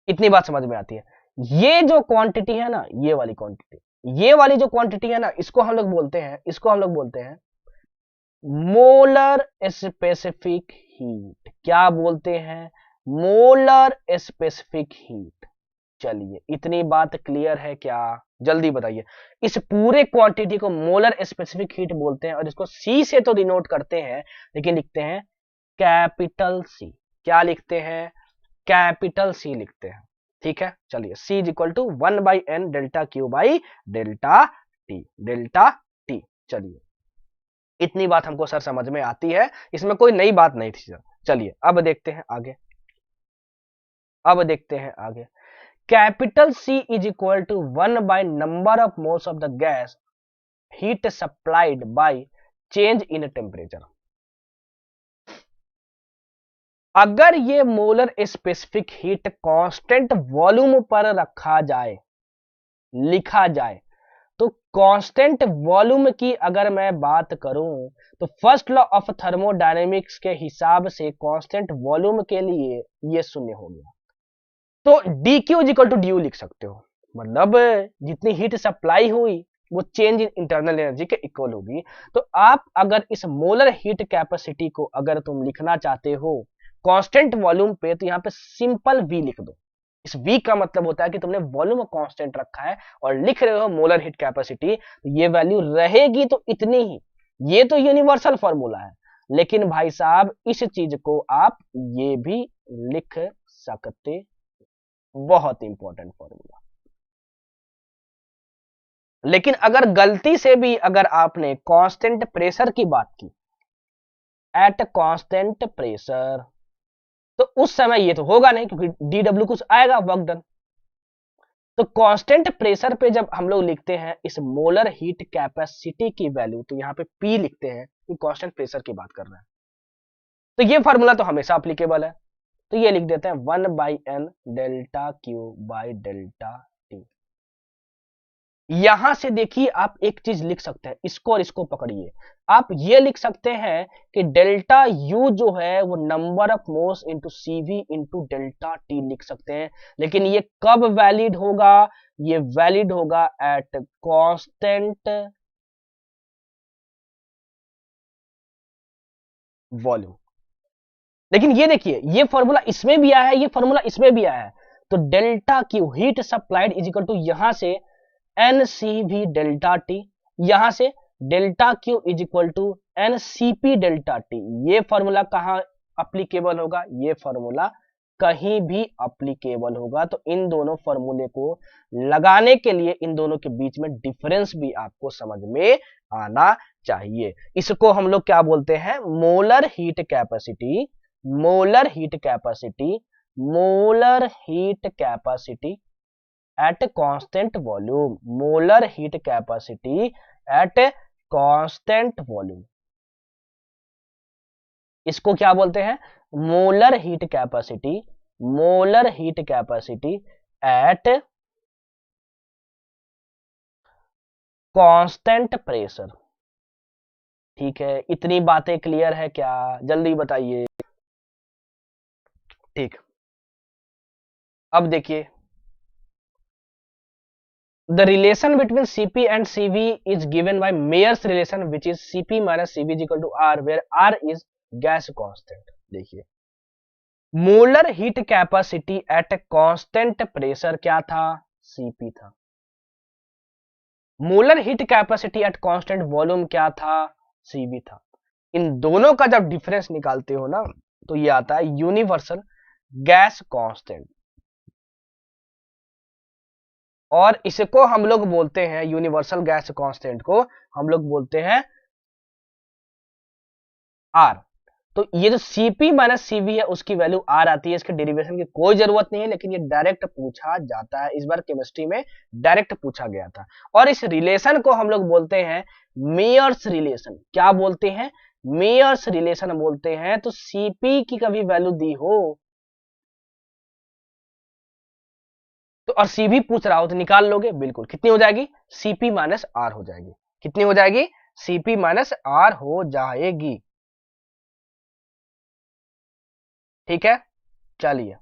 इतनी बात समझ में आती है। ये जो क्वांटिटी है ना, ये वाली क्वांटिटी, ये वाली जो क्वांटिटी है ना, इसको हम लोग बोलते हैं, इसको हम लोग बोलते हैं मोलर स्पेसिफिक हीट। क्या बोलते हैं? Molar specific heat. चलिए इतनी बात क्लियर है क्या? जल्दी बताइए। इस पूरे क्वांटिटी को मोलर स्पेसिफिक हीट बोलते हैं, और इसको सी से तो डिनोट करते हैं, लेकिन लिखते हैं कैपिटल सी। क्या लिखते हैं? कैपिटल सी लिखते हैं, ठीक है। चलिए C is equal to 1/n ΔQ/ΔT। चलिए इतनी बात हमको सर समझ में आती है, इसमें कोई नई बात नहीं थी सर। चलिए अब देखते हैं आगे, अब देखते हैं आगे। Capital C is equal to 1 number of moles of the gas heat supplied by change in temperature. अगर ये molar specific heat constant volume पर रखा जाए, लिखा जाए, तो कांस्टेंट वॉल्यूम की अगर मैं बात करूं तो फर्स्ट लॉ ऑफ थर्मोडायनेमिक्स के हिसाब से कांस्टेंट वॉल्यूम के लिए ये 0 हो गया। तो dQ is equal to due लिख सकते हो, मतलब जितनी हीट सप्लाई हुई वो चेंज इन इंटरनल एनर्जी के इक्वल होगी। तो आप अगर इस मोलर हीट कैपेसिटी को अगर तुम लिखना चाहते हो कांस्टेंट वॉल्यूम पे, तो यहाँ पे सिंपल V लिख दो। इस V का मतलब होता है कि तुमने वॉल्यूम कांस्टेंट रखा है और लिख रहे हो मोलर हीट कैपेसिटी, तो ये वैल्यू रहेगी तो इतनी ही। ये तो यूनिवर्सल फॉर्मूला है, लेकिन भाई साहब इस चीज को आप ये भी लिख सकते, बहुत इंपॉर्टेंट फॉर्मूला। लेकिन अगर गलती से भी अगर आपने कांस्टेंट प्रेशर की बात की, एट कांस्टेंट प्रेशर, तो उस समय ये तो होगा नहीं क्योंकि dw कुछ आएगा, वर्क डन। तो कांस्टेंट प्रेशर पे जब हम लोग लिखते हैं इस मोलर हीट कैपेसिटी की वैल्यू, तो यहाँ पे P लिखते हैं कि कांस्टेंट प्रेशर की बात कर रहे हैं। तो ये फॉर्मूला तो हमेशा अप्लीकेबल है, तो ये लिख देते हैं 1/n delta Q by delta T. यहां से देखिए आप एक चीज लिख सकते हैं, इसको और इसको पकड़िए। आप ये लिख सकते हैं कि डेल्टा यू जो है वो number of moles into CV into delta T लिख सकते हैं। लेकिन ये कब वैलिड होगा? ये वैलिड होगा एट कांस्टेंट वॉल्यूम। लेकिन ये देखिए, ये फॉर्मूला इसमें भी आया है, ये फॉर्मूला इसमें भी आया है। तो delta Q heat supplied is equal to यहां से N C V delta T, यहां से delta Q is equal to N C P delta T. ये फॉर्मूला कहां अप्लीकेबल होगा? ये फॉर्मूला कहीं भी अप्लीकेबल होगा। तो इन दोनों फॉर्मूले को लगाने के लिए इन दोनों के बीच में डिफरेंस भी आपको समझ में आना चाहिए। इसको हम लोग क्या बोलते हैं? Molar heat capacity, molar heat capacity, molar heat capacity at constant volume, molar heat capacity at constant volume। इसको क्या बोलते हैं? Molar heat capacity, molar heat capacity at constant pressure. ठीक है, इतनी बातें क्लियर है क्या? जल्दी बताइए। ठीक, अब देखिए, the relation between Cp and Cv is given by Mayer's relation, which is Cp minus Cv is equal to R, where R is gas constant। देखिए, molar heat capacity at constant pressure क्या था? Cp था। Molar heat capacity at constant volume क्या था? Cv था। इन दोनों का जब डिफरेंस निकालते हो ना, तो ये आता है यूनिवर्सल गैस कांस्टेंट, और इसको हम लोग बोलते हैं, यूनिवर्सल गैस कांस्टेंट को हम लोग बोलते हैं आर। तो ये जो Cp माइनस सीवी है उसकी वैल्यू आर आती है। इसके डेरिवेशन की कोई जरूरत नहीं है, लेकिन ये डायरेक्ट पूछा जाता है। इस बार केमिस्ट्री में डायरेक्ट पूछा गया था। और इस रिलेशन को हम लोग बोलते हैं मेयर्स रिलेशन। क्या बोलते हैं? मेयर्स रिलेशन बोलते हैं। तो Cp की कभी वैल्यू दी हो तो और Cv पूछ रहा हो तो निकाल लोगे, बिल्कुल। कितनी हो जाएगी? Cp माइनस आर हो जाएगी। कितनी हो जाएगी? Cp माइनस आर हो जाएगी। ठीक है, चलिए।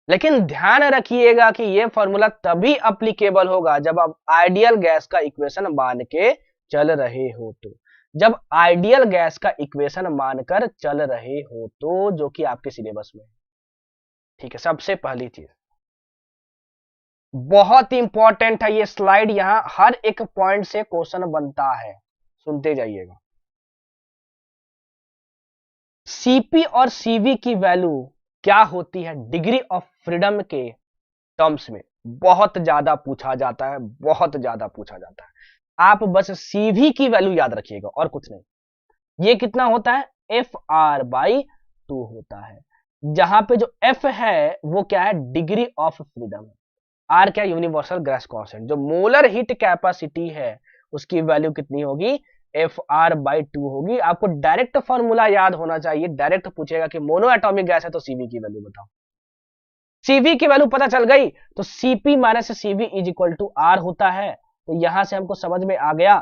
लेकिन ध्यान रखिएगा कि यह फॉर्मूला तभी अप्लीकेबल होगा जब आप आइडियल गैस का इक्वेशन मान के चल रहे हो। तो जब आइडियल गैस का इक्वेशन मानकर चल रहे हो तो, जो कि आपके सिलेबस में। ठीक है, सबसे पहली चीज बहुत इंपॉर्टेंट है ये स्लाइड, यहां हर एक पॉइंट से क्वेश्चन बनता है, सुनते जाइएगा। Cp और Cv की वैल्यू क्या होती है डिग्री ऑफ फ्रीडम के टर्म्स में? बहुत ज्यादा पूछा जाता है, बहुत ज्यादा पूछा जाता है। आप बस Cv की वैल्यू याद रखिएगा और कुछ नहीं। ये कितना होता है? FR/2 होता है। जहां पे जो F है वो क्या है? Degree of freedom. R क्या? Universal gas constant. जो मोलर हीट कैपेसिटी है उसकी वैल्यू कितनी होगी? FR/2 होगी। आपको डायरेक्ट फॉर्मूला याद होना चाहिए। डायरेक्ट पूछेगा कि मोनो एटॉमिक गैस है तो Cv की वैल्यू बताओ। Cv की वैल्यू पता चल गई तो Cp minus Cv is equal to R होता है। तो यहां से हमको समझ में आ गया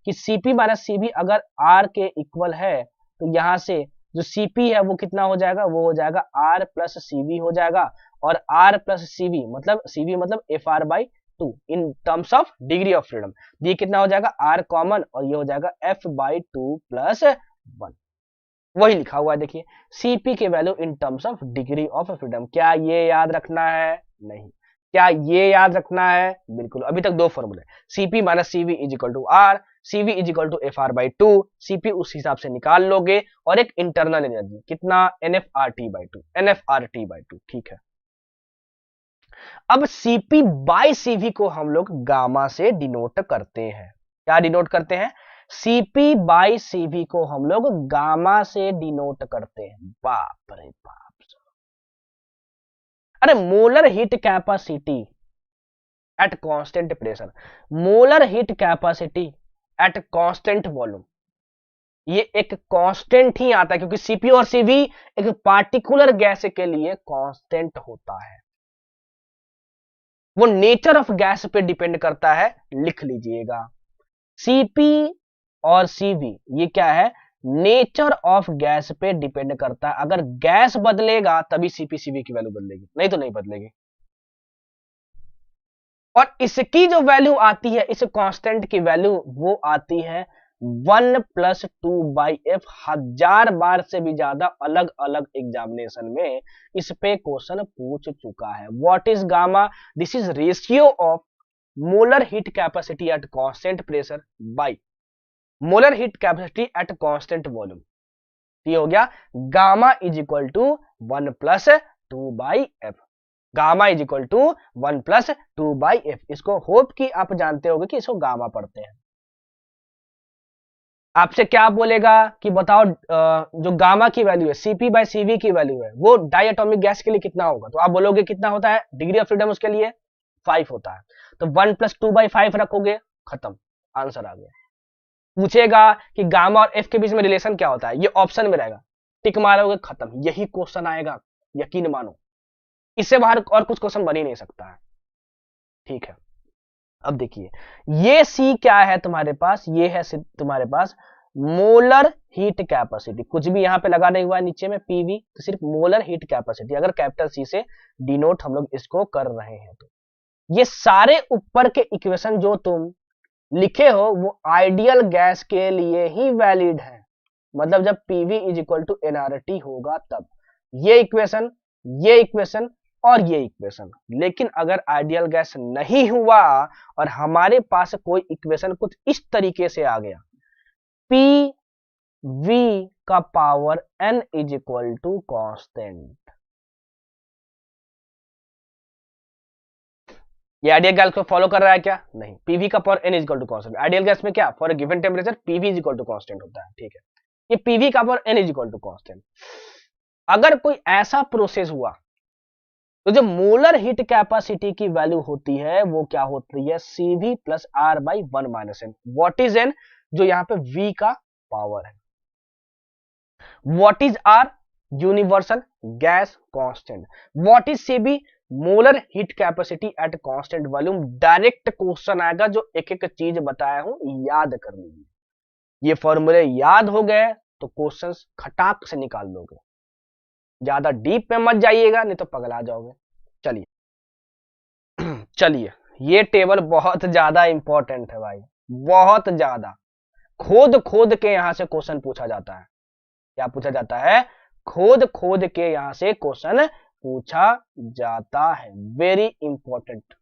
कि Cp माइनस Cv अगर R के इक्वल है तो यहां से जो Cp है वो कितना हो जाएगा? वो हो जाएगा R प्लस Cv हो जाएगा। और R प्लस Cv मतलब Cv मतलब FR/2 in terms of degree of freedom. ये कितना हो जाएगा? R कॉमन, और ये हो जाएगा F/2 प्लस 1। वही लिखा हुआ है, देखिए Cp के value in terms of degree of freedom. क्या ये याद रखना है? नहीं। क्या ये याद रखना है? बिल्कुल। अभी तक दो फॉर्मूले, Cp minus Cv is equal to R, Cv is equal to FR/2। Cp उस हिसाब से निकाल लोगे, और एक इंटरनल एनर्जी कितना? NFRT/2, NFRT/2। ठीक है, अब Cp बाई Cv को हम लोग गामा से डिनोट करते हैं। क्या डिनोट करते हैं? सीपी बाई सीवी को हम लोग गामा से डिनोट करते हैं। बाप रे बाप। अरे molar heat capacity at constant pressure, molar heat capacity at constant volume, ये एक कांस्टेंट ही आता है क्योंकि सीपी और सीवी एक पार्टिकुलर गैस के लिए कांस्टेंट होता है, वो नेचर ऑफ गैस पे डिपेंड करता है, लिख लीजिएगा। सीपी और सीवी ये क्या है, नेचर ऑफ गैस पे डिपेंड करता है। अगर गैस बदलेगा तभी सीपी सीवी की वैल्यू बदलेगी, नहीं तो नहीं बदलेगी। और इसकी जो वैल्यू आती है, इस कांस्टेंट की वैल्यू वो आती है 1+2/f। 1000 बार से भी ज्यादा अलग अलग एग्जामिनेशन में इस पे क्वेश्चन पूछ चुका है। What is gamma? This is ratio of molar heat capacity at constant pressure by molar heat capacity at constant volume. ये हो गया gamma is equal to 1+2/f। Gamma is equal to 1+2/f। इसको hope कि आप जानते होंगे कि इसको गामा पढ़ते हैं। आपसे क्या बोलेगा कि बताओ जो गामा की वैल्यू है, सीपी बाय सीवी की वैल्यू है, वो डायटोमिक गैस के लिए कितना होगा? तो आप बोलोगे कितना होता है डिग्री ऑफ फ्रीडम उसके लिए 5 होता है। तो 1+2/5 रखोगे, खत्म, आंसर आ गया। पूछेगा कि गामा और एफ के बीच में रिलेशन क्या होता है, ये ऑप्शन में रहेगा, टिक मारोगे, खत्म, यही क्वेश्चन आएगा, यकीन मानो। इससे बाहर और कुछ क्वेश्चन बन ही नहीं सकता है। ठीक है, अब देखिए ये सी क्या है तुम्हारे पास, ये है तुम्हारे पास मोलर हीट कैपेसिटी। कुछ भी यहां पे लगा नहीं हुआ है नीचे में पीवी, तो सिर्फ मोलर हीट कैपेसिटी। अगर कैपिटल सी से डिनोट हम लोग इसको कर रहे हैं तो ये सारे ऊपर के इक्वेशन जो तुम लिखे हो वो आइडियल गैस के लिए ही वैलिड है। मतलब जब PV is equal to NRT होगा तब ये इक्वेशन, ये इक्वेशन और ये इक्वेशन। लेकिन अगर आइडियल गैस नहीं हुआ और हमारे पास कोई इक्वेशन कुछ इस तरीके से आ गया, पी वी का power n is equal to constant, ये आइडियल गैस को फॉलो कर रहा है क्या? नहीं। पीवी का power n is equal to constant. Ideal gas में क्या, for a given temperature PV is equal to constant होता है। ठीक है, ये पीवी का power n is equal to constant. अगर कोई ऐसा प्रोसेस हुआ तो जो मोलर हीट कैपेसिटी की वैल्यू होती है वो क्या होती है, CV plus R by 1-n। What is n? जो यहां पे V का पावर है। What is R? Universal gas constant. What is CV? Molar heat capacity at constant volume. Direct question आएगा, जो एक एक चीज बताया हूं याद कर लीजिए। ये फॉर्मूले याद हो गए तो क्वेश्चंस खटाक से निकाल लोगे। ज्यादा डीप में मत जाइएगा, नहीं तो पगला जाओगे। चलिए चलिए, ये टेबल बहुत ज्यादा इंपॉर्टेंट है भाई, बहुत ज्यादा। खोद खोद के यहां से क्वेश्चन पूछा जाता है। क्या पूछा जाता है? खोद खोद के यहां से क्वेश्चन पूछा जाता है। Very important.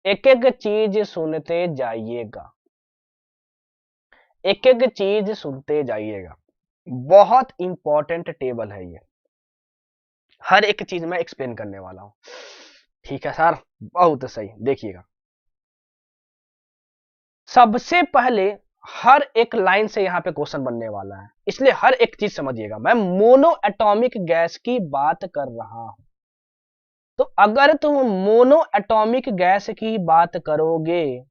एक एक चीज सुनते जाइएगा, एक एक चीज सुनते जाइएगा। बहुत इंपॉर्टेंट टेबल है ये, हर एक चीज मैं एक्सप्लेन करने वाला हूं। ठीक है सर, बहुत सही। देखिएगा, सबसे पहले हर एक लाइन से यहां पे क्वेश्चन बनने वाला है, इसलिए हर एक चीज समझिएगा। मैं मोनो एटॉमिक गैस की बात कर रहा हूं, तो अगर तुम मोनो एटॉमिक गैस की बात करोगे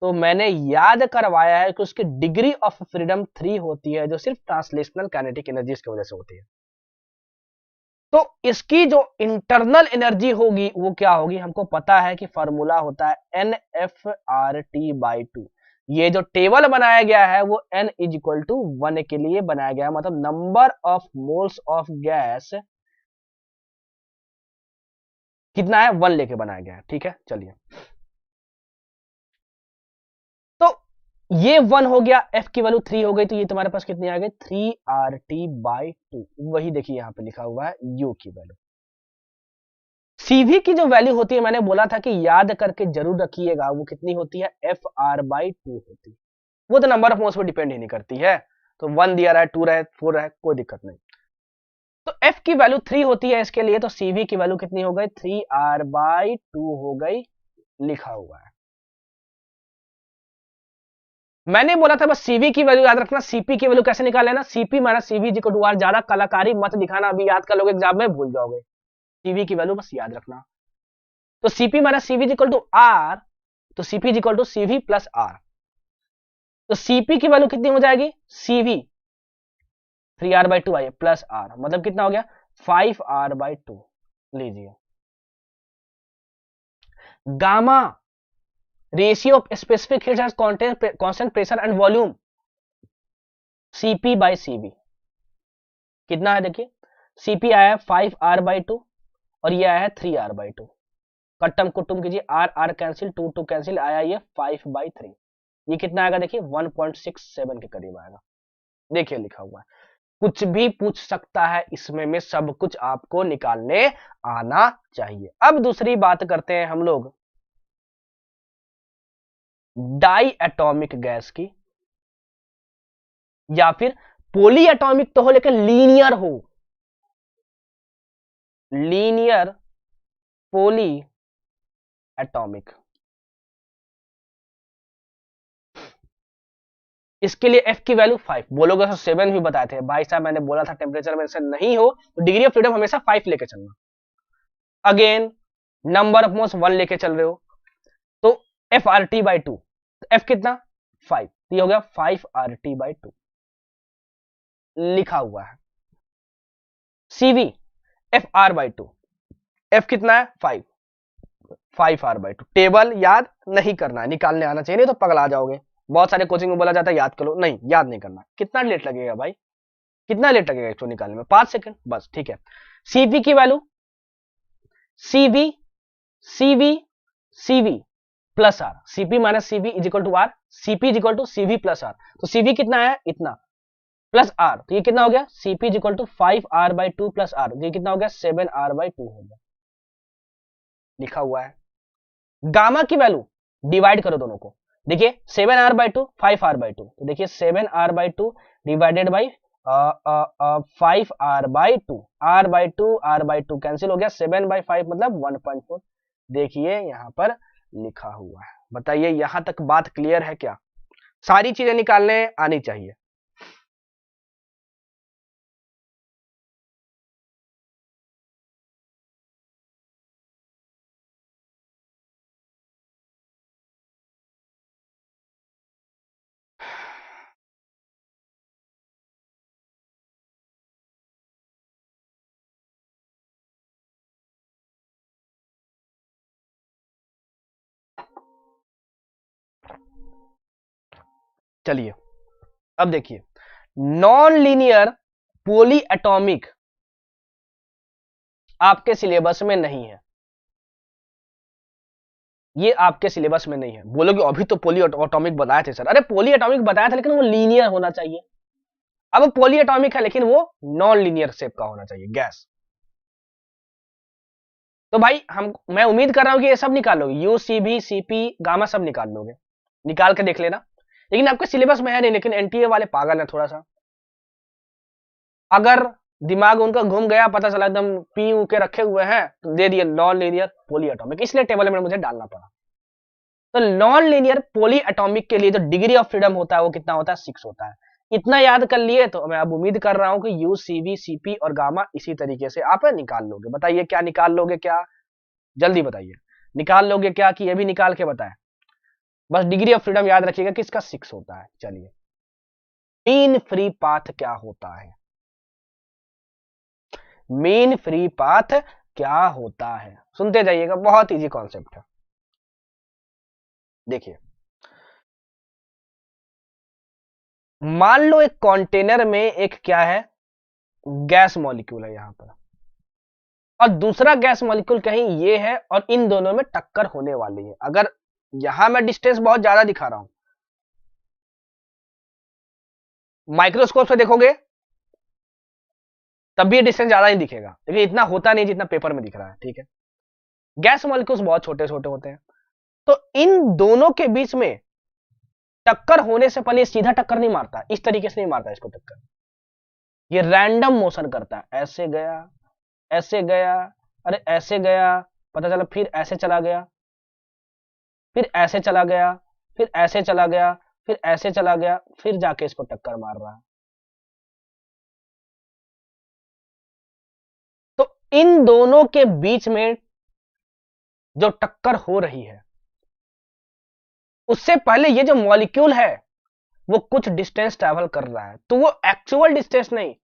तो मैंने याद करवाया है कि उसकी डिग्री ऑफ फ्रीडम 3 होती है, जो सिर्फ ट्रांसलेशनल काइनेटिक एनर्जी की वजह से होती है। तो इसकी जो इंटरनल एनर्जी होगी वो क्या होगी, हमको पता है कि फॉर्मूला होता है NFRT/2। ये जो टेबल बनाया गया है वो n इज इक्वल टू 1 के लिए बनाया गया है, मतलब number of moles of gas कितना है, 1 लेके बनाया गया है। ठीक है, चलिए, तो ये 1 हो गया, f की वैल्यू 3 हो गई, तो ये तुम्हारे पास कितनी आ गई, 3RT/2। वही देखिए यहां पे लिखा हुआ है u की वैल्यू। CV की जो वैल्यू होती है, मैंने बोला था कि याद करके जरूर रखिएगा, वो कितनी होती है, FR/2 होती है। वो तो नंबर ऑफ मोल्स पर डिपेंड ही नहीं करती है, तो 1 दिया रहा है, 2 रहे, 4 रहे, कोई दिक्कत नहीं। तो f की वैल्यू 3 होती है इसके लिए, तो CV की वैल्यू कितनी हो गई, 3R/2 हो गई, लिखा हुआ है। मैंने बोला था बस सीवी की वैल्यू याद रखना, सीपी की वैल्यू कैसे निकाल लेना, CP minus CV equal to R. ज्यादा कलाकारी मत दिखाना, अभी याद कर लोगे एग्जाम में भूल जाओगे। सीवी की वैल्यू बस याद रखना। तो CP minus CV equal to R, तो CP equal to CV plus R. तो सीपी की वैल्यू कितनी हो जाएगी, सीवी 3r/2 आइए प्लस आर, मतलब कितना हो गया 5r/2। लीजिए gamma ratio of specific heat has constant pressure and volume, CP/CV कितना है देखिए, CP आया है 5r/2 और ये आया है 3r/2। कट्टम कुट्टुम कीजिए, आर आर कैंसिल, 2 2 कैंसिल, आया ये 5/3। ये कितना आएगा देखिए 1.67 के करीब आएगा। देखिए लिखा हुआ है, कुछ भी पूछ सकता है इसमें, में सब कुछ आपको निकालने आना चाहिए। अब दूसरी बात करते हैं हम लोग डाई एटॉमिक गैस की, या फिर पोली एटॉमिक तो हो लेकिन लीनियर हो, लीनियर पोली एटॉमिक। इसके लिए F की वैल्यू 5, बोलोगे तो 7 भी बताए थे भाई साहब, मैंने बोला था टेम्परेचर में से नहीं हो तो डिग्री ऑफ फ्रीडम हमेशा 5 लेके चलना। अगेन नंबर ऑफ मोल्स 1 लेके चल रहे हो, तो FRT/2, F कितना 5, ये हो गया 5RT/2 लिखा हुआ है। CV FR/2, F कितना है 5, 5R/2। टेबल याद नहीं करना है, निकालने आना चाहिए, नहीं तो पगला जाओगे। बहुत सारे कोचिंग में बोला जाता है याद करो, नहीं याद नहीं करना। कितना लेट लगेगा भाई, कितना लेट लगेगा इसको निकालने में, 5 सेकंड बस, ठीक है। CV की वैल्यू CV CV CV plus R, CP minus CV is equal to R, CP is equal to CV plus R. तो CV कितना है इतना प्लस आर, तो ये कितना हो गया CP is equal to 5R/2 plus R, ये कितना हो गया 7R/2 हो गया, लिखा हुआ है। गामा की वैल्यू डिवाइड करो दोनों को, देखिए 7R/2 5R/2, तो देखिए 7R/2 divided by 5R/2, R/2 cancel हो गया, 7/5 मतलब 1.4। देखिए यहां पर लिखा हुआ है, बताइए यहां तक बात क्लियर है क्या, सारी चीजें निकालने आनी चाहिए। चलिए अब देखिए, नॉन लीनियर पोली एटॉमिक आपके सिलेबस में नहीं है, ये आपके सिलेबस में नहीं है। बोलोगे अभी तो पोली एटॉमिक बताए थे सर, अरे पोली एटॉमिक बताया था लेकिन वो लीनियर होना चाहिए। अब पोली एटॉमिक है लेकिन वो नॉन लीनियर शेप का होना चाहिए गैस। तो भाई मैं उम्मीद कर रहा हूं कि ये सब निकाल लोगे, यू सीबी सीपी गामा सब निकाल लोगे, निकाल के देख लेना। लेकिन आपके सिलेबस में है नहीं, लेकिन एनटीए वाले पागल है थोड़ा सा, अगर दिमाग उनका घूम गया, पता चला एकदम पी के रखे हुए हैं, तो दे दिए नॉन लीनियर पोली एटॉमिक, इसलिए टेबल में मुझे डालना पड़ा। तो नॉन लीनियर पोली एटॉमिक के लिए जो डिग्री ऑफ फ्रीडम होता है वो कितना होता है 6 होता है। इतना याद कर लिए तो मैं अब उम्मीद कर रहा हूं कि यू सीवी सीपी और गामा इसी तरीके से आप निकाल लोगे। बताइए क्या निकाल लोगे, क्या जल्दी बताइए, निकाल लोगे क्या कि ये भी निकाल के बताएं। बस डिग्री ऑफ फ्रीडम याद रखिएगा कि इसका 6 होता है। चलिए मीन फ्री पाथ क्या होता है, मीन फ्री पाथ क्या होता है, सुनते जाइएगा, बहुत इजी कॉन्सेप्ट है। देखिए मान लो एक कंटेनर में एक क्या है गैस मॉलिक्यूल है यहां पर, और दूसरा गैस मॉलिक्यूल कहीं ये है, और इन दोनों में टक्कर होने वाली है। अगर यहां मैं डिस्टेंस बहुत ज्यादा दिखा रहा हूं, माइक्रोस्कोप से देखोगे तब भी डिस्टेंस ज्यादा ही दिखेगा, लेकिन इतना होता नहीं जितना पेपर में दिख रहा है, ठीक है। गैस मॉलिक्यूल्स बहुत छोटे छोटे होते हैं, तो इन दोनों के बीच में टक्कर होने से पहले सीधा टक्कर नहीं मारता, इस तरीके से नहीं मारता इसको टक्कर, ये रैंडम मोशन करता है, ऐसे गया, ऐसे गया, अरे ऐसे गया, पता चला फिर ऐसे चला गया, फिर ऐसे चला गया, फिर ऐसे चला गया, फिर ऐसे चला गया, फिर जाके इसको टक्कर मार रहा है। तो इन दोनों के बीच में जो टक्कर हो रही है, उससे पहले ये जो मॉलिक्यूल है वो कुछ डिस्टेंस ट्रैवल कर रहा है, तो वो एक्चुअल डिस्टेंस नहीं,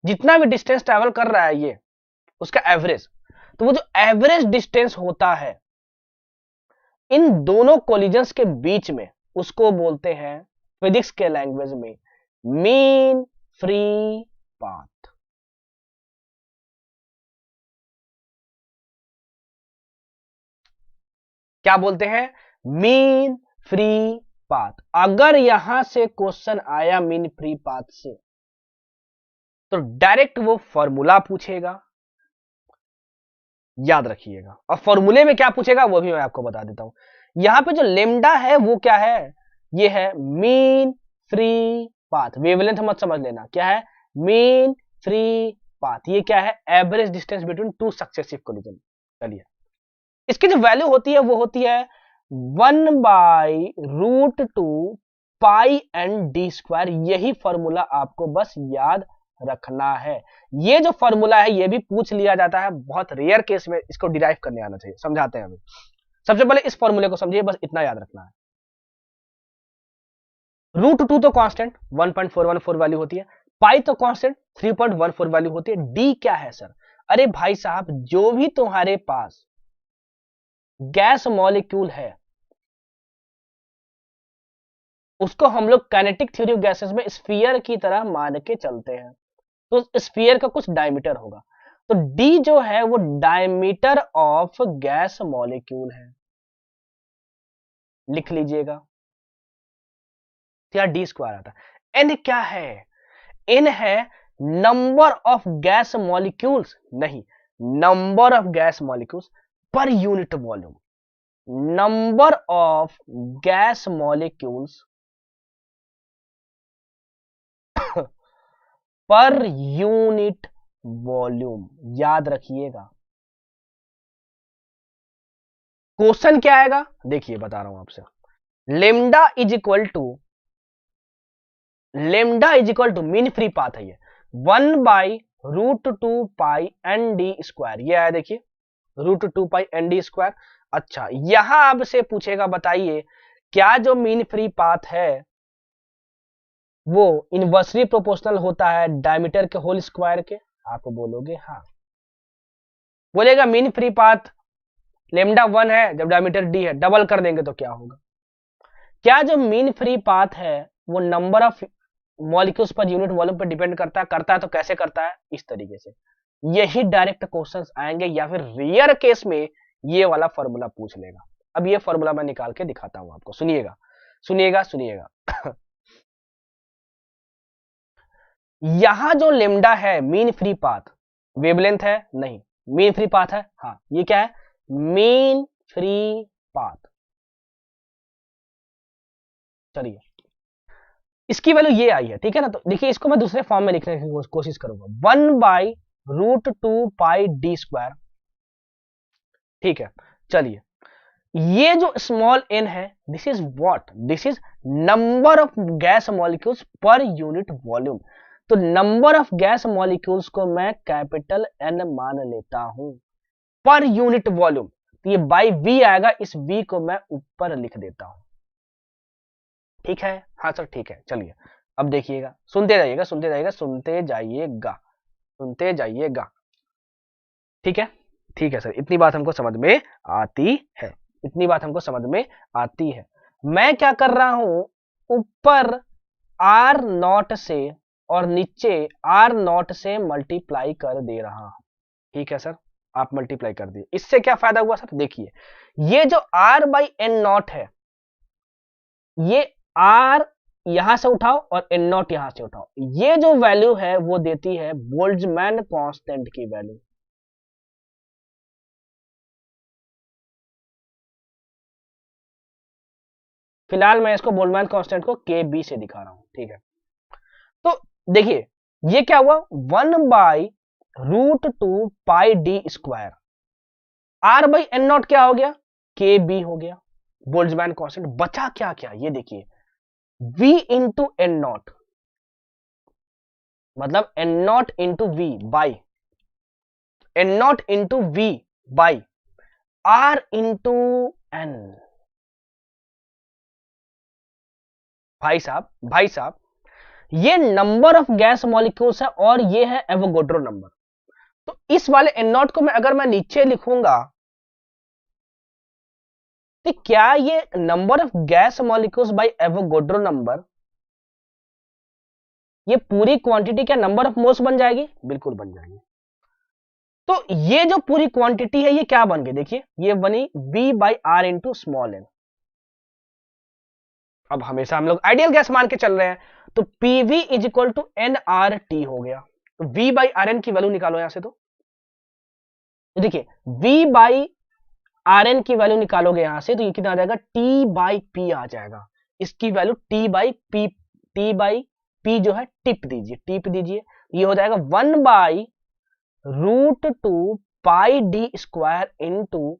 जितना भी डिस्टेंस ट्रैवल कर रहा है ये उसका एवरेज, तो वो जो एवरेज डिस्टेंस होता है इन दोनों कोलिजन्स के बीच में, उसको बोलते हैं फिजिक्स के लैंग्वेज में मीन फ्री पाथ। क्या बोलते हैं? Mean free path. अगर यहां से क्वेश्चन आया मीन फ्री पाथ से, तो डायरेक्ट वो फॉर्मूला पूछेगा, याद रखिएगा। और फॉर्मूले में क्या पूछेगा वो भी मैं आपको बता देता हूं। यहां पे जो लेमडा है वो क्या है? ये है मीन फ्री पाथ। वेवलेंथ मत समझ लेना, क्या है? Mean free path. ये क्या है? Average distance between two successive collision. चलिए, इसकी जो वैल्यू होती है वो होती है 1/√2 पाई एन डी स्क्वायर। यही फॉर्मूला आपको बस याद रखना है। ये जो फॉर्मूला है ये भी पूछ लिया जाता है, बहुत रेयर केस में इसको डिराइव करने आना चाहिए। समझाते हैं अभी। सबसे पहले इस फॉर्मूले को समझिए, बस इतना याद रखना है। √2 तो कांस्टेंट 1.414 वैल्यू होती है, पाई तो कांस्टेंट 3.14 वैल्यू होती है, डी क्या है सर? अरे भाई साहब, जो भी तुम्हारे पास गैस मॉलिक्यूल है उसको हम लोग काइनेटिक थ्योरी ऑफ गैसेस में स्फीयर की तरह मान के चलते हैं, तो स्फीयर का कुछ डायमीटर होगा, तो डी जो है वो डायमीटर ऑफ गैस मॉलिक्यूल है। लिख लीजिएगा, क्या डी स्क्वायर आता है। एन क्या है? एन है नंबर ऑफ गैस मॉलिक्यूल्स, नहीं, नंबर ऑफ गैस मॉलिक्यूल्स पर unit volume. Number of gas molecules पर यूनिट वॉल्यूम, याद रखिएगा। क्वेश्चन क्या आएगा देखिए, बता रहा हूं आपसे। Lambda is equal to mean free path है ये 1/√2 पाई एन डी स्क्वायर। ये आया देखिए, √2 पाई एन डी स्क्वायर। अच्छा, यहां आपसे पूछेगा, बताइए क्या जो मीन फ्री पाथ है वो इनवर्सली प्रोपोर्शनल होता है डायमीटर के होल स्क्वायर के? आप बोलोगे हाँ। बोलेगा मीन फ्री पाथ लेमडा 1 है, जब डायमीटर डी है, डबल कर देंगे तो क्या होगा? क्या जो मीन फ्री पाथ है वो नंबर ऑफ मॉलिक्यूल्स पर यूनिट वॉल्यूम पर डिपेंड करता है तो कैसे करता है? इस तरीके से। यही डायरेक्ट क्वेश्चंस आएंगे, या फिर रेयर केस में ये वाला फॉर्मूला पूछ लेगा। अब ये फॉर्मूला मैं निकाल के दिखाता हूं आपको, सुनिएगा सुनिएगा सुनिएगा। यहां जो लेमडा है मीन फ्री पाथ, वेवलेंथ है? नहीं, मीन फ्री पाथ है। हाँ, ये क्या है? Mean free path. चलिए, इसकी वैल्यू ये आई है, ठीक है ना? तो देखिए, इसको मैं दूसरे फॉर्म में लिखने की कोशिश करूंगा, 1/√2 पाई डी स्क्वायर। ठीक है, चलिए, ये जो स्मॉल एन है, this is what? This is number of gas molecules पर यूनिट वॉल्यूम। तो नंबर ऑफ गैस मॉलिक्यूल्स को मैं कैपिटल एन मान लेता हूं पर यूनिट वॉल्यूम, तो ये बाई वी आएगा, इस वी को मैं ऊपर लिख देता हूं। ठीक है? हाँ सर, ठीक है। चलिए, अब देखिएगा, सुनते जाइएगा सुनते जाइएगा सुनते जाइएगा सुनते जाइएगा। ठीक है? ठीक है सर, इतनी बात हमको समझ में आती है, इतनी बात हमको समझ में आती है। मैं क्या कर रहा हूं, ऊपर आर नॉट से और नीचे आर नॉट से मल्टीप्लाई कर दे रहा हूं। ठीक है सर, आप मल्टीप्लाई कर दिए, इससे क्या फायदा हुआ सर? देखिए, ये जो आर बाई एन नॉट है, ये आर यहां से उठाओ और एन नॉट यहां से उठाओ, ये जो वैल्यू है वो देती है बोल्ट्जमैन कांस्टेंट की वैल्यू। फिलहाल मैं इसको बोल्ट्जमैन कांस्टेंट को के बी से दिखा रहा हूं। ठीक है, तो देखिए, ये क्या हुआ? 1/√2 pi D square. R by N naught क्या हो गया? के बी हो गया, बोल्ट्जमैन कांस्टेंट। बचा क्या क्या? ये देखिए, V इंटू एन नॉट, मतलब N naught into we by N naught into we by R into N. भाई साहब ये नंबर ऑफ गैस मॉलिक्यूल्स है और ये है एवोगैड्रो नंबर। तो इस वाले एन नॉट को अगर मैं नीचे लिखूंगा तो क्या ये number of gas molecules bye Avogadro number, ये पूरी क्वांटिटी क्या नंबर ऑफ मोल्स बन जाएगी? बिल्कुल बन जाएगी। तो ये जो पूरी क्वांटिटी है ये क्या बन गई? देखिए ये बनी V by R into small N. अब हमेशा हम लोग आइडियल गैस मान के चल रहे हैं, तो PV is equal to nRT हो गया। तो V बाई आर एन की वैल्यू निकालो यहां से। तो देखिए V बाई आर एन की वैल्यू निकालोगे यहां से तो ये कितना आ जाएगा? T बाई पी आ जाएगा। इसकी value T by P, T by P जो है टिप दीजिए, टिप दीजिए, ये हो जाएगा 1 by √2 pi D square into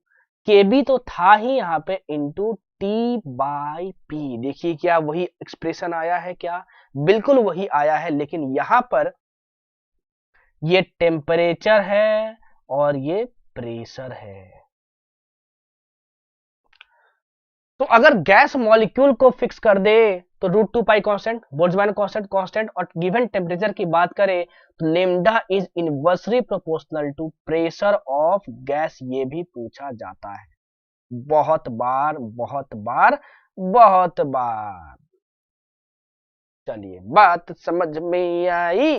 KB तो था ही यहां पे इंटू टी बाई पी। देखिए क्या वही एक्सप्रेशन आया है? क्या बिल्कुल वही आया है, लेकिन यहां पर ये टेम्परेचर है और ये प्रेशर है। तो अगर गैस मॉलिक्यूल को फिक्स कर दे तो √2 पाई कांस्टेंट, बोल्ट्जमैन कांस्टेंट और गिवन टेम्परेचर की बात करें तो lambda is inversely proportional to pressure of gas, ये भी पूछा जाता है बहुत बार बहुत बार बहुत बार। चलिए बात समझ में आई।